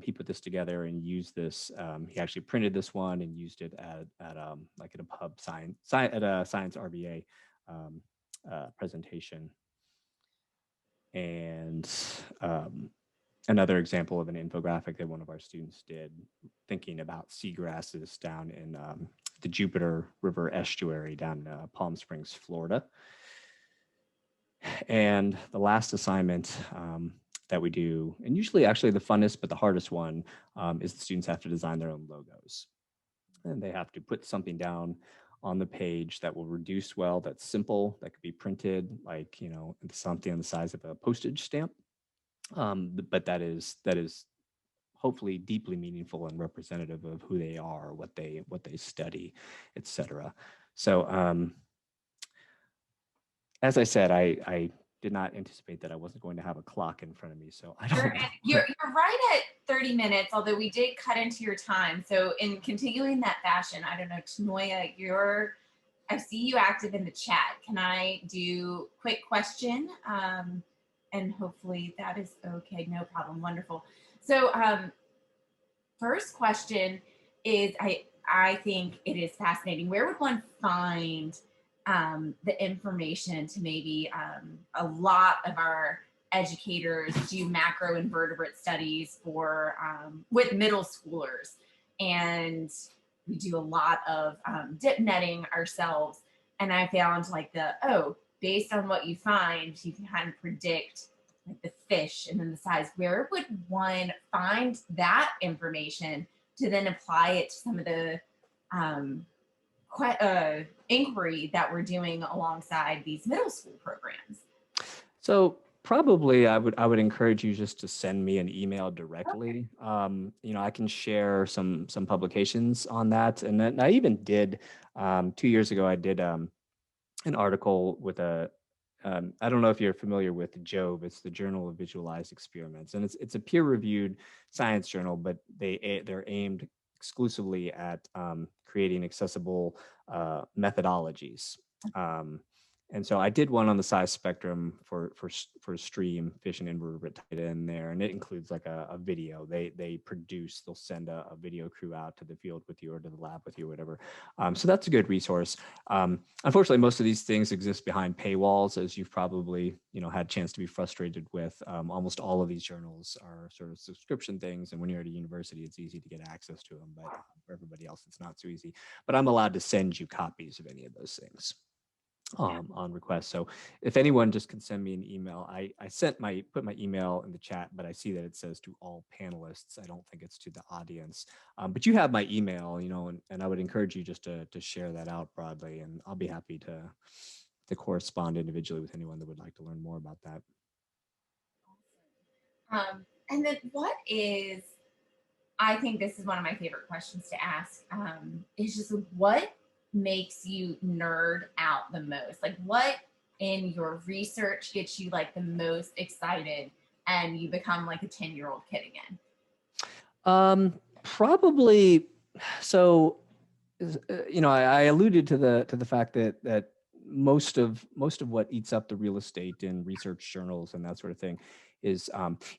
He put this together and used this. He actually printed this one and used it at a pub science at a science RBA presentation. And another example of an infographic that one of our students did, thinking about seagrasses down in the Jupiter River estuary down in Palm Springs, Florida. And the last assignment that we do, and usually actually the funnest but the hardest one, is the students have to design their own logos. And they have to put something down on the page that will reduce well, that's simple, that could be printed like, you know, something on the size of a postage stamp. But that is hopefully deeply meaningful and representative of who they are, what they study, etc. So as I said, I did not anticipate that I wasn't going to have a clock in front of me, so I don't know. You're right at 30 minutes, although we did cut into your time. So in continuing that fashion, I don't know, Tanoya, I see you active in the chat. Can I do quick question? And hopefully that is okay, no problem, wonderful. So first question is, I think it is fascinating. Where would one find the information to maybe a lot of our educators do macroinvertebrate studies for with middle schoolers, and we do a lot of dip netting ourselves, and I found like based on what you find, you can kind of predict like the fish and then the size. Where would one find that information to then apply it to some of the inquiry that we're doing alongside these middle school programs? So probably I would encourage you just to send me an email directly. Okay. You know, I can share some publications on that. And then I even did 2 years ago, I did an article with I don't know if you're familiar with JOVE. It's the Journal of Visualized Experiments, and it's a peer-reviewed science journal, but they're aimed exclusively at creating accessible methodologies. And so I did one on the size spectrum for stream fish and invertebrate in there, and it includes like a video. They'll send a video crew out to the field with you or to the lab with you, or whatever. So that's a good resource. Unfortunately, most of these things exist behind paywalls, as you've probably had a chance to be frustrated with. Almost all of these journals are sort of subscription things, and when you're at a university, it's easy to get access to them. But for everybody else, it's not so easy. But I'm allowed to send you copies of any of those things on request. So if anyone just can send me an email, I put my email in the chat, but I see that it says to all panelists. I don't think it's to the audience, but you have my email, and I would encourage you just to share that out broadly, and I'll be happy to correspond individually with anyone that would like to learn more about that. And then I think this is one of my favorite questions to ask, is just what makes you nerd out the most? Like, what in your research gets you like the most excited and you become like a 10-year-old kid again? Probably. So, I alluded to the fact that most of what eats up the real estate in research journals and that sort of thing is,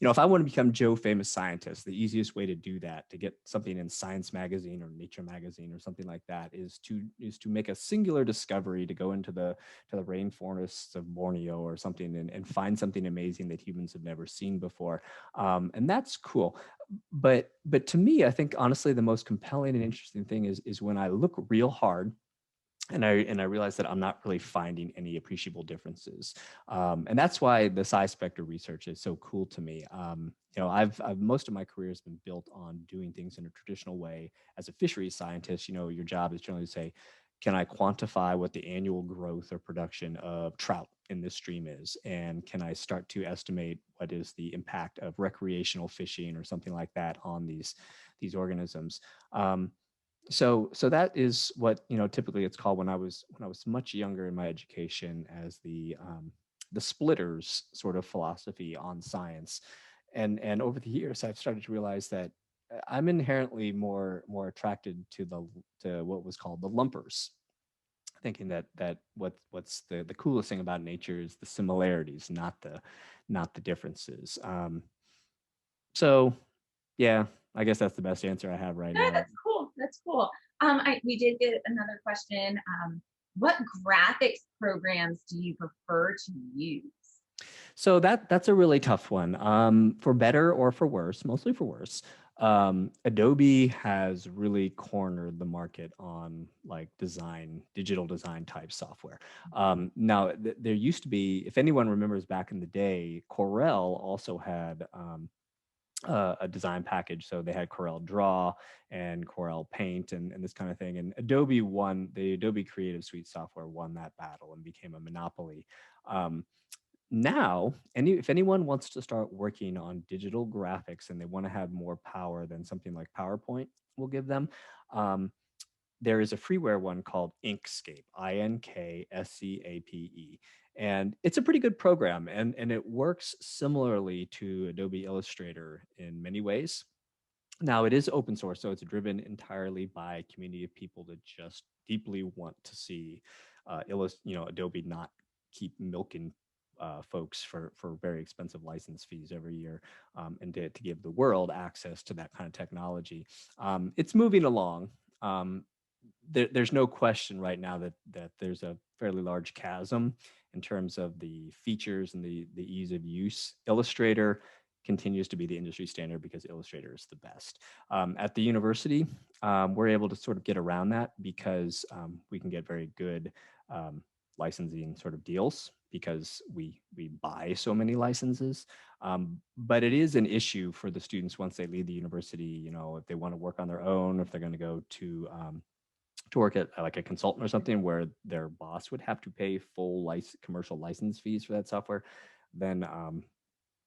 if I want to become Joe Famous Scientist, the easiest way to do that, to get something in Science Magazine or Nature Magazine or something like that, is to make a singular discovery, to go into the rainforests of Borneo or something and find something amazing that humans have never seen before, and that's cool. But to me, I think honestly the most compelling and interesting thing is when I look real hard and I realized that I'm not really finding any appreciable differences, and that's why the size spectrum research is so cool to me. I've most of my career has been built on doing things in a traditional way. As a fisheries scientist, your job is generally to say, can I quantify what the annual growth or production of trout in this stream is, and can I start to estimate what is the impact of recreational fishing or something like that on these organisms. So that is what typically it's called when I was much younger in my education as the splitters sort of philosophy on science, and over the years I've started to realize that I'm inherently more attracted to what was called the lumpers, thinking that what's the coolest thing about nature is the similarities, not the differences. So yeah, I guess that's the best answer I have right now. That's cool. That's cool. We did get another question. What graphics programs do you prefer to use? So that's a really tough one. For better or for worse, mostly for worse. Adobe has really cornered the market on like digital design type software. Now, there used to be, if anyone remembers back in the day, Corel also had a design package. So they had Corel Draw and Corel Paint and this kind of thing. And Adobe won, the Adobe Creative Suite software won that battle and became a monopoly. Now, if anyone wants to start working on digital graphics and they want to have more power than something like PowerPoint will give them, there is a freeware one called Inkscape, Inkscape. And it's a pretty good program, and it works similarly to Adobe Illustrator in many ways. Now, it is open source, so it's driven entirely by a community of people that just deeply want to see Adobe not keep milking folks for very expensive license fees every year, and to give the world access to that kind of technology. It's moving along. There's no question right now that there's a fairly large chasm in terms of the features and the ease of use. Illustrator continues to be the industry standard because Illustrator is the best. At the university, we're able to sort of get around that because we can get very good licensing sort of deals because we buy so many licenses. But it is an issue for the students once they leave the university, if they want to work on their own, if they're going to go to work at like a consultant or something where their boss would have to pay full commercial license fees for that software, then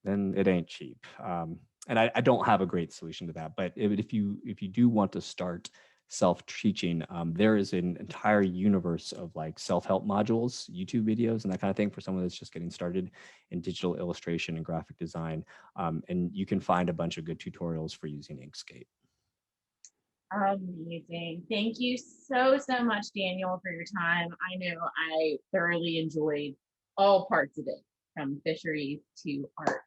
it ain't cheap. And I don't have a great solution to that. But if you do want to start self-teaching, there is an entire universe of like self-help modules, YouTube videos, and that kind of thing for someone that's just getting started in digital illustration and graphic design. And you can find a bunch of good tutorials for using Inkscape. Amazing. Thank you so much, Daniel, for your time. I know I thoroughly enjoyed all parts of it, from fisheries to art.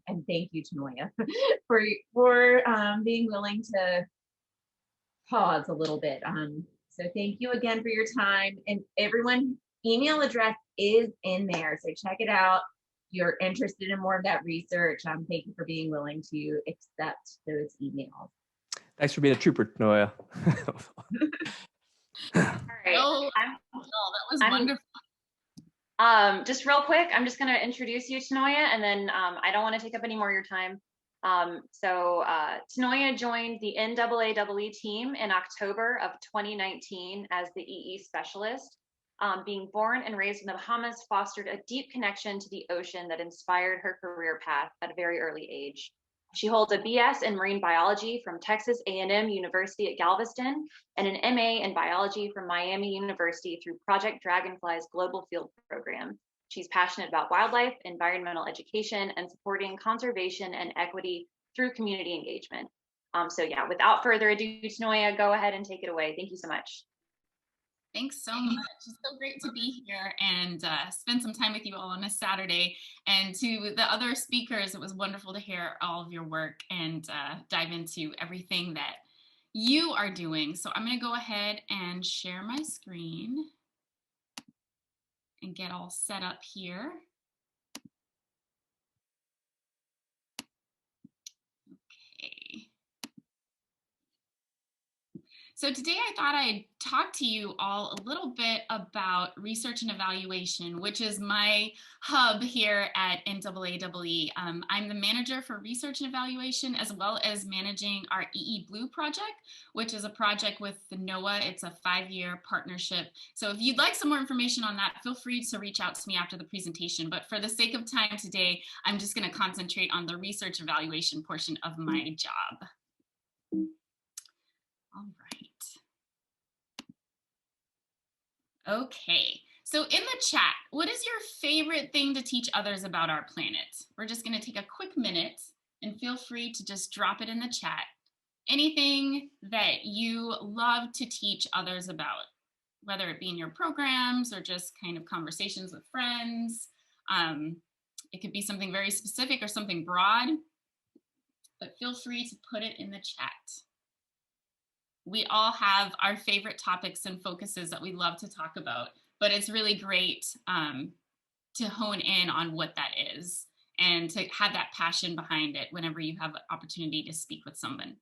And thank you, Tanoya, for being willing to pause a little bit. So thank you again for your time. And everyone, email address is in there, so check it out. If you're interested in more of that research, thank you for being willing to accept those emails. Thanks for being a trooper, Noah. All right. Oh, that was wonderful. Just real quick, I'm just going to introduce you to Tanoya, and then I don't want to take up any more of your time. Tanoya joined the NAAEE team in October of 2019 as the EE specialist. Being born and raised in the Bahamas fostered a deep connection to the ocean that inspired her career path at a very early age. She holds a BS in marine biology from Texas A&M University at Galveston and an MA in biology from Miami University through Project Dragonfly's Global Field Program. She's passionate about wildlife, environmental education, and supporting conservation and equity through community engagement. Without further ado, Tanoya, go ahead and take it away. Thank you so much. Thanks so much. It's so great to be here and spend some time with you all on a Saturday. And to the other speakers, it was wonderful to hear all of your work and dive into everything that you are doing. So I'm going to go ahead and share my screen and get all set up here. Okay. So today I thought I'd talk to you all a little bit about research and evaluation, which is my hub here at NAAEE. I'm the manager for research and evaluation, as well as managing our EE Blue project, which is a project with the NOAA. It's a 5-year partnership. So if you'd like some more information on that, feel free to reach out to me after the presentation. But for the sake of time today, I'm just going to concentrate on the research evaluation portion of my job. All right. Okay, so in the chat, what is your favorite thing to teach others about our planet? We're just going to take a quick minute and feel free to just drop it in the chat. Anything that you love to teach others about, whether it be in your programs or just kind of conversations with friends. It could be something very specific or something broad, but feel free to put it in the chat. We all have our favorite topics and focuses that we love to talk about, but it's really great to hone in on what that is and to have that passion behind it whenever you have an opportunity to speak with someone.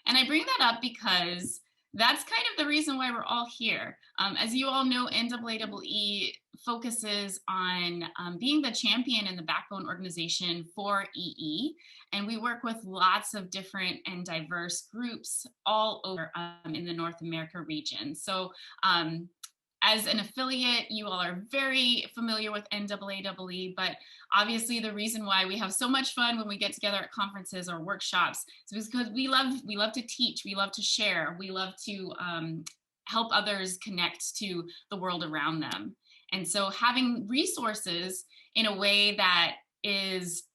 And I bring that up because that's kind of the reason why we're all here. As you all know, NAAE focuses on being the champion and the backbone organization for EE. And we work with lots of different and diverse groups all over in the North America region. So as an affiliate, you all are very familiar with NAAE, but obviously the reason why we have so much fun when we get together at conferences or workshops is because we love to teach, we love to share, we love to help others connect to the world around them. And so having resources in a way that is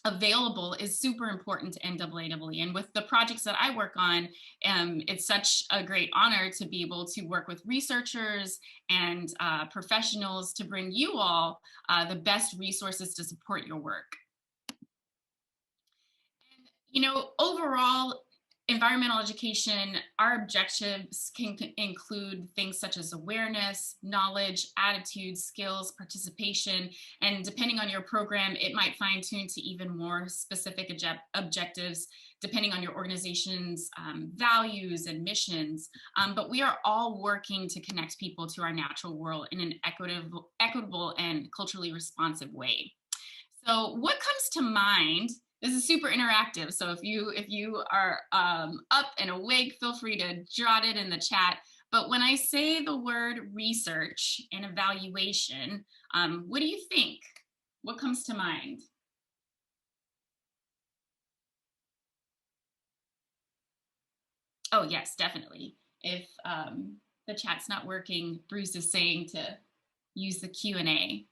available is super important to NAAE. And with the projects that I work on, it's such a great honor to be able to work with researchers and professionals to bring you all the best resources to support your work. And, you know, overall, environmental education, our objectives can include things such as awareness, knowledge, attitudes, skills, participation, and depending on your program, it might fine tune to even more specific objectives, depending on your organization's values and missions. But we are all working to connect people to our natural world in an equitable and culturally responsive way. So what comes to mind? This is super interactive, so if you are up and awake, feel free to jot it in the chat. But when I say the word research and evaluation, what do you think? What comes to mind? Oh yes, definitely. If the chat's not working, Bruce is saying to use the Q&A.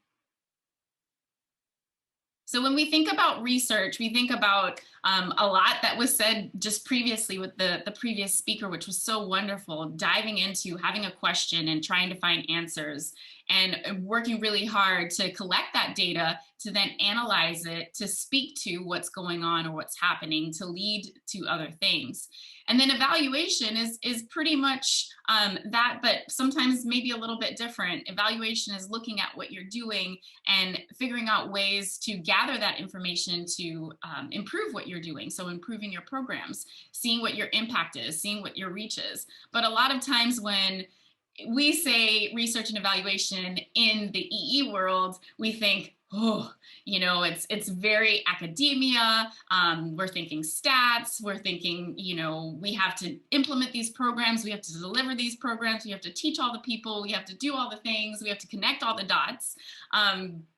So when we think about research, we think about a lot that was said just previously with the previous speaker, which was so wonderful, diving into having a question and trying to find answers and working really hard to collect that data, to then analyze it, to speak to what's going on or what's happening, to lead to other things. And then evaluation is pretty much that, but sometimes maybe a little bit different. Evaluation is looking at what you're doing and figuring out ways to gather that information to improve what you're doing. So improving your programs, seeing what your impact is, seeing what your reach is. But a lot of times when we say research and evaluation in the EE world, we think, oh, you know, it's very academia. We're thinking stats. We're thinking, you know, we have to implement these programs. We have to deliver these programs. We have to teach all the people. We have to do all the things. We have to connect all the dots.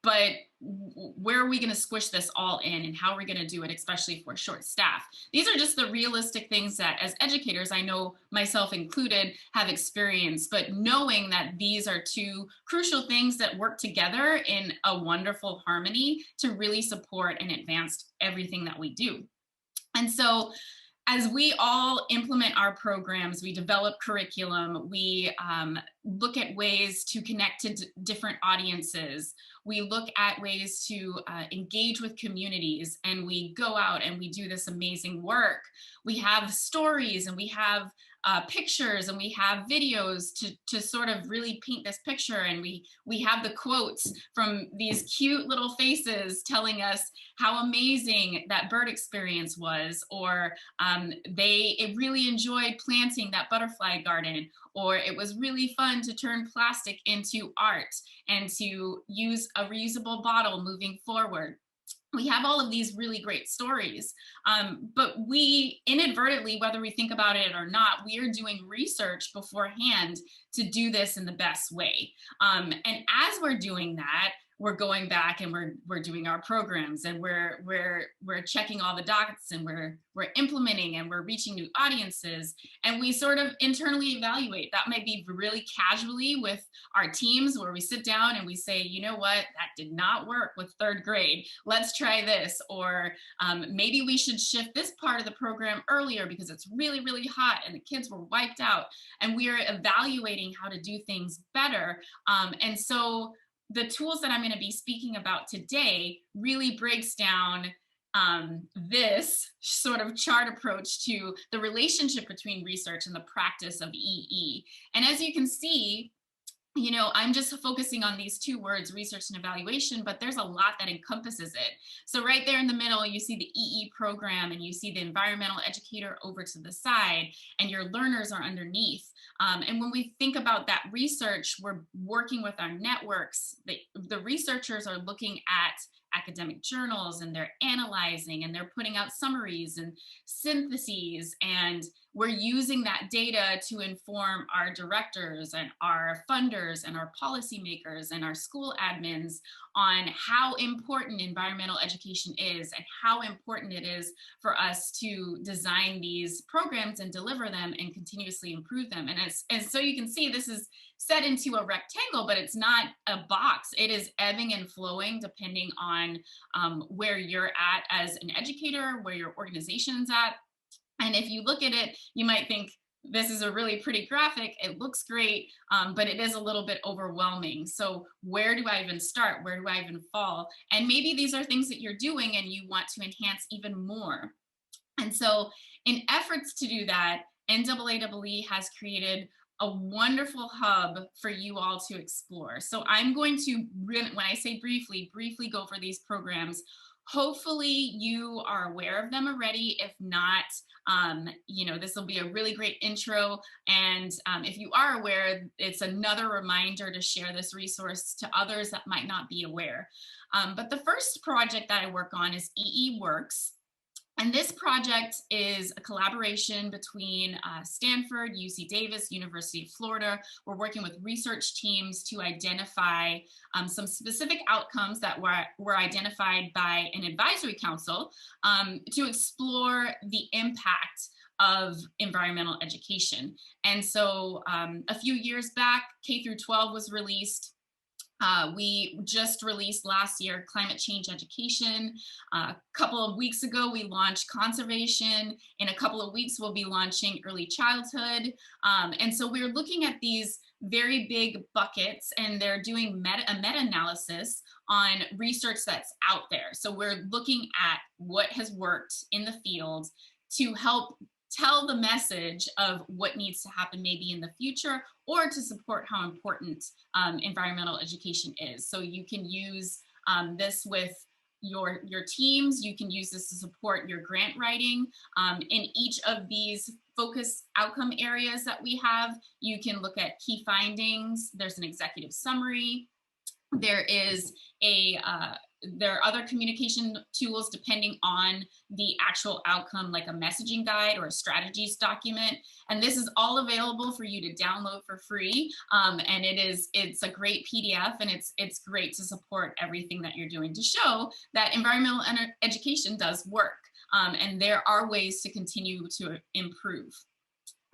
But where are we going to squish this all in, and how are we going to do it, especially for short staff? These are just the realistic things that as educators, I know myself included, have experienced, but knowing that these are two crucial things that work together in a wonderful harmony to really support and advance everything that we do. And so as we all implement our programs, we develop curriculum, we look at ways to connect to different audiences, we look at ways to engage with communities, and we go out and we do this amazing work. We have stories and we have pictures and we have videos to sort of really paint this picture, and we have the quotes from these cute little faces telling us how amazing that bird experience was, or they really enjoyed planting that butterfly garden, or it was really fun to turn plastic into art and to use a reusable bottle moving forward. We have all of these really great stories, but we inadvertently, whether we think about it or not, we are doing research beforehand to do this in the best way. And as we're doing that, we're going back and we're doing our programs, and we're checking all the dots, and we're implementing, and we're reaching new audiences, and we sort of internally evaluate. That might be really casually with our teams, where we sit down and we say, you know what, that did not work with third grade. Let's try this, or maybe we should shift this part of the program earlier because it's really, really hot and the kids were wiped out, and we are evaluating how to do things better. And so the tools that I'm going to be speaking about today really breaks down this sort of chart approach to the relationship between research and the practice of EE. And as you can see, you know, I'm just focusing on these two words, research and evaluation, but there's a lot that encompasses it. So right there in the middle, you see the EE program and you see the environmental educator over to the side and your learners are underneath. And when we think about that research, we're working with our networks. The researchers are looking at academic journals and they're analyzing and they're putting out summaries and syntheses, and we're using that data to inform our directors and our funders and our policymakers and our school admins on how important environmental education is and how important it is for us to design these programs and deliver them and continuously improve them. And so you can see this is set into a rectangle, but it's not a box. It is ebbing and flowing depending on where you're at as an educator, where your organization's at. And if you look at it, you might think this is a really pretty graphic. It looks great, but it is a little bit overwhelming. So where do I even start? Where do I even fall? And maybe these are things that you're doing and you want to enhance even more. And so in efforts to do that, NAAEE has created a wonderful hub for you all to explore. So I'm going to, when I say briefly go over these programs. Hopefully you are aware of them already. If not, you know, this will be a really great intro. And if you are aware, it's another reminder to share this resource to others that might not be aware. But the first project that I work on is EE Works. And this project is a collaboration between Stanford, UC Davis, University of Florida. We're working with research teams to identify some specific outcomes that were identified by an advisory council to explore the impact of environmental education. And so a few years back, K through 12 was released. We just released last year climate change education. A couple of weeks ago, we launched conservation. In a couple of weeks, we'll be launching early childhood. And so we're looking at these very big buckets, and they're doing a meta-analysis on research that's out there. So we're looking at what has worked in the field to help tell the message of what needs to happen maybe in the future, or to support how important environmental education is. So you can use this with your teams. You can use this to support your grant writing. In each of these focus outcome areas that we have, you can look at key findings. There's an executive summary. There are other communication tools depending on the actual outcome, like a messaging guide or a strategies document. And this is all available for you to download for free. And it's a great PDF, and it's great to support everything that you're doing to show that environmental education does work. And there are ways to continue to improve.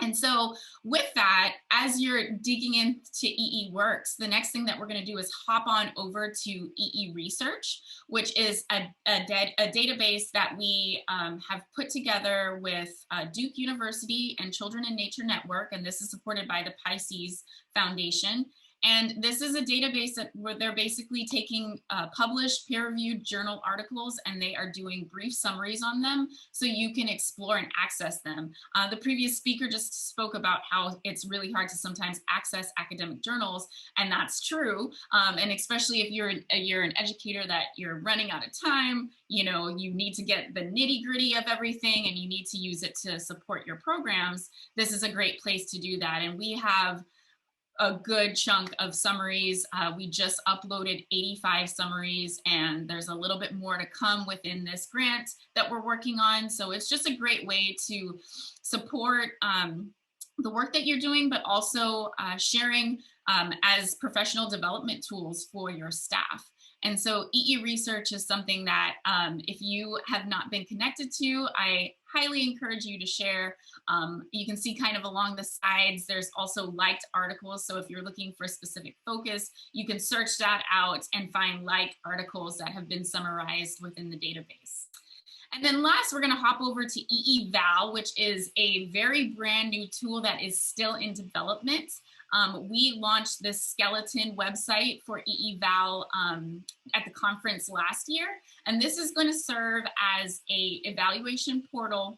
And so with that, as you're digging into EE Works, the next thing that we're going to do is hop on over to EE Research, which is a database that we have put together with Duke University and Children in Nature Network, and this is supported by the Pisces Foundation. And this is a database where they're basically taking published peer-reviewed journal articles, and they are doing brief summaries on them so you can explore and access them. The previous speaker just spoke about how it's really hard to sometimes access academic journals, and that's true. And especially if you're an educator that you're running out of time, you know, you need to get the nitty-gritty of everything and you need to use it to support your programs. This is a great place to do that. And we have a good chunk of summaries. We just uploaded 85 summaries, and there's a little bit more to come within this grant that we're working on. So it's just a great way to support the work that you're doing, but also sharing as professional development tools for your staff. And so EE Research is something that if you have not been connected to, I highly encourage you to share. You can see kind of along the sides, there's also liked articles. So if you're looking for a specific focus, you can search that out and find liked articles that have been summarized within the database. And then last, we're going to hop over to EE Val, which is a very brand new tool that is still in development. We launched this skeleton website for EE Val at the conference last year. And this is going to serve as an evaluation portal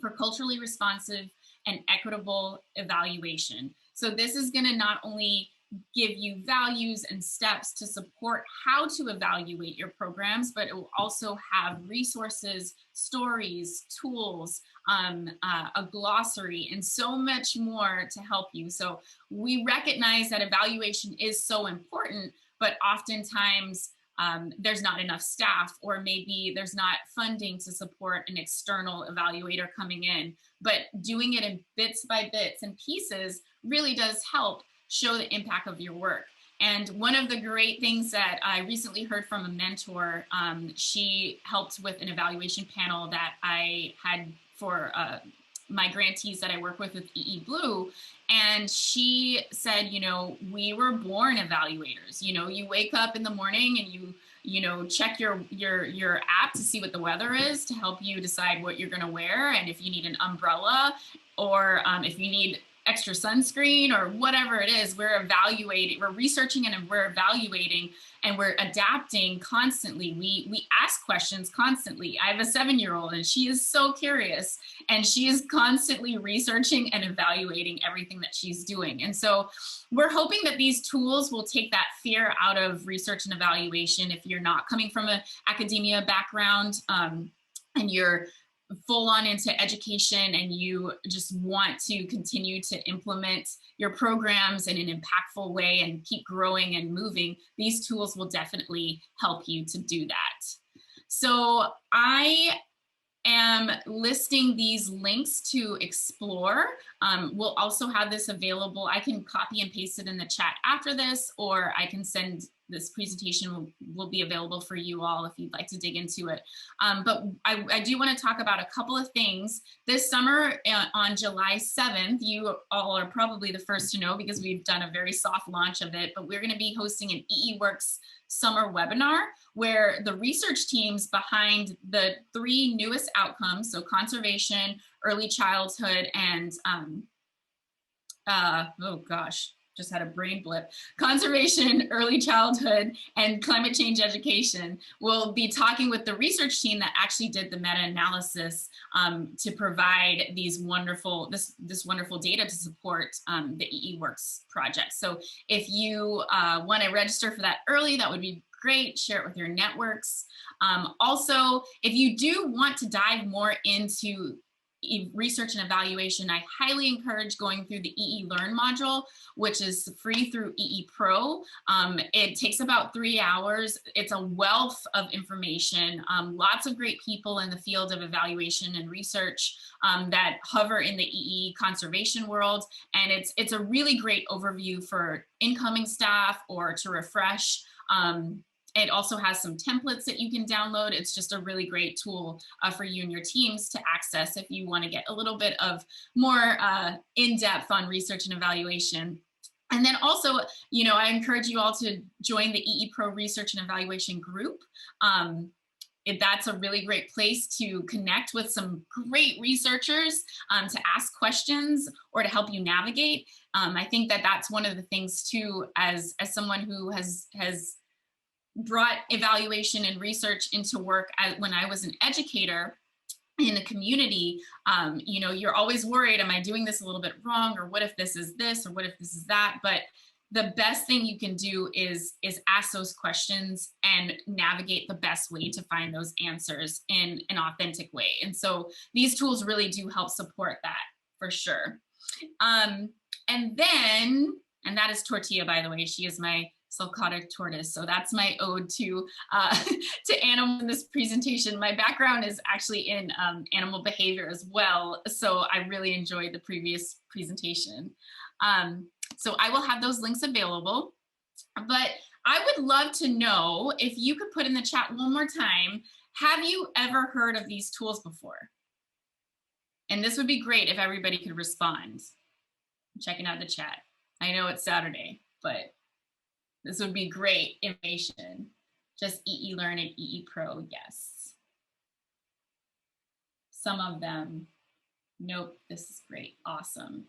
for culturally responsive and equitable evaluation. So this is going to not only give you values and steps to support how to evaluate your programs, but it will also have resources, stories, tools, a glossary, and so much more to help you. So we recognize that evaluation is so important, but oftentimes there's not enough staff, or maybe there's not funding to support an external evaluator coming in. But doing it in bits by bits and pieces really does help show the impact of your work. And one of the great things that I recently heard from a mentor, she helped with an evaluation panel that I had for my grantees that I work with EE Blue. And she said, you know, we were born evaluators. You know, you wake up in the morning and you know, check your app to see what the weather is to help you decide what you're going to wear. And if you need an umbrella, or if you need extra sunscreen or whatever it is, we're evaluating, we're researching, and we're evaluating, and we're adapting constantly. We ask questions constantly. I have a 7-year-old and she is so curious, and she is constantly researching and evaluating everything that she's doing. And so we're hoping that these tools will take that fear out of research and evaluation. If you're not coming from an academia background, and you're full on into education and you just want to continue to implement your programs in an impactful way and keep growing and moving, these tools will definitely help you to do that. So I am listing these links to explore. We'll also have this available. I can copy and paste it in the chat after this, or I can send this presentation will be available for you all if you'd like to dig into it. But I do want to talk about a couple of things. This summer on July 7th, you all are probably the first to know because we've done a very soft launch of it, but we're going to be hosting an EE Works summer webinar where the research teams behind the 3 newest outcomes, so conservation, early childhood, and oh gosh, just had a brain blip. Conservation, early childhood, and climate change education. We'll be talking with the research team that actually did the meta-analysis to provide these wonderful, this wonderful data to support the EE Works project. So if you want to register for that early, that would be great. Share it with your networks. Also, if you do want to dive more into research and evaluation, I highly encourage going through the EE Learn module, which is free through EE Pro. It takes about 3 hours. It's a wealth of information, lots of great people in the field of evaluation and research that hover in the EE conservation world. And it's a really great overview for incoming staff or to refresh. It also has some templates that you can download. It's just a really great tool for you and your teams to access if you want to get a little bit of more in-depth on research and evaluation. And then also, you know, I encourage you all to join the EE Pro Research and Evaluation group. That's a really great place to connect with some great researchers, to ask questions or to help you navigate. I think that that's one of the things too, as someone who has brought evaluation and research into work when I was an educator in the community. You know, you're always worried, am I doing this a little bit wrong? Or what if this is this? Or what if this is that? But the best thing you can do is ask those questions and navigate the best way to find those answers in an authentic way. And so these tools really do help support that for sure. And that is Tortilla, by the way. She is my sulcata tortoise. So that's my ode to animals in this presentation. My background is actually in animal behavior as well. So I really enjoyed the previous presentation. So I will have those links available, but I would love to know if you could put in the chat one more time, have you ever heard of these tools before? And this would be great if everybody could respond. I'm checking out the chat. I know it's Saturday, but this would be great information. Just EE Learn and EE Pro, yes. Some of them, nope, this is great, awesome.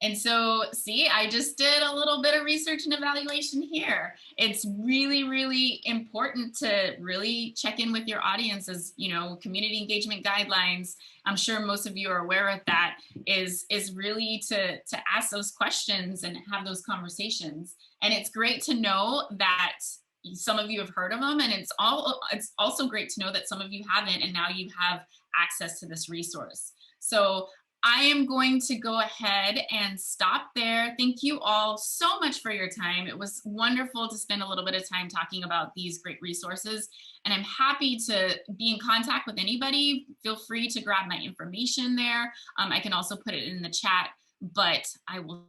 And so, see, I just did a little bit of research and evaluation here. It's really, really important to really check in with your audience, as you know, community engagement guidelines. I'm sure most of you are aware of that, is really to ask those questions and have those conversations. And it's great to know that some of you have heard of them, and it's also great to know that some of you haven't, and now you have access to this resource. So I am going to go ahead and stop there. Thank you all so much for your time. It was wonderful to spend a little bit of time talking about these great resources, and I'm happy to be in contact with anybody. Feel free to grab my information there. I can also put it in the chat, but I will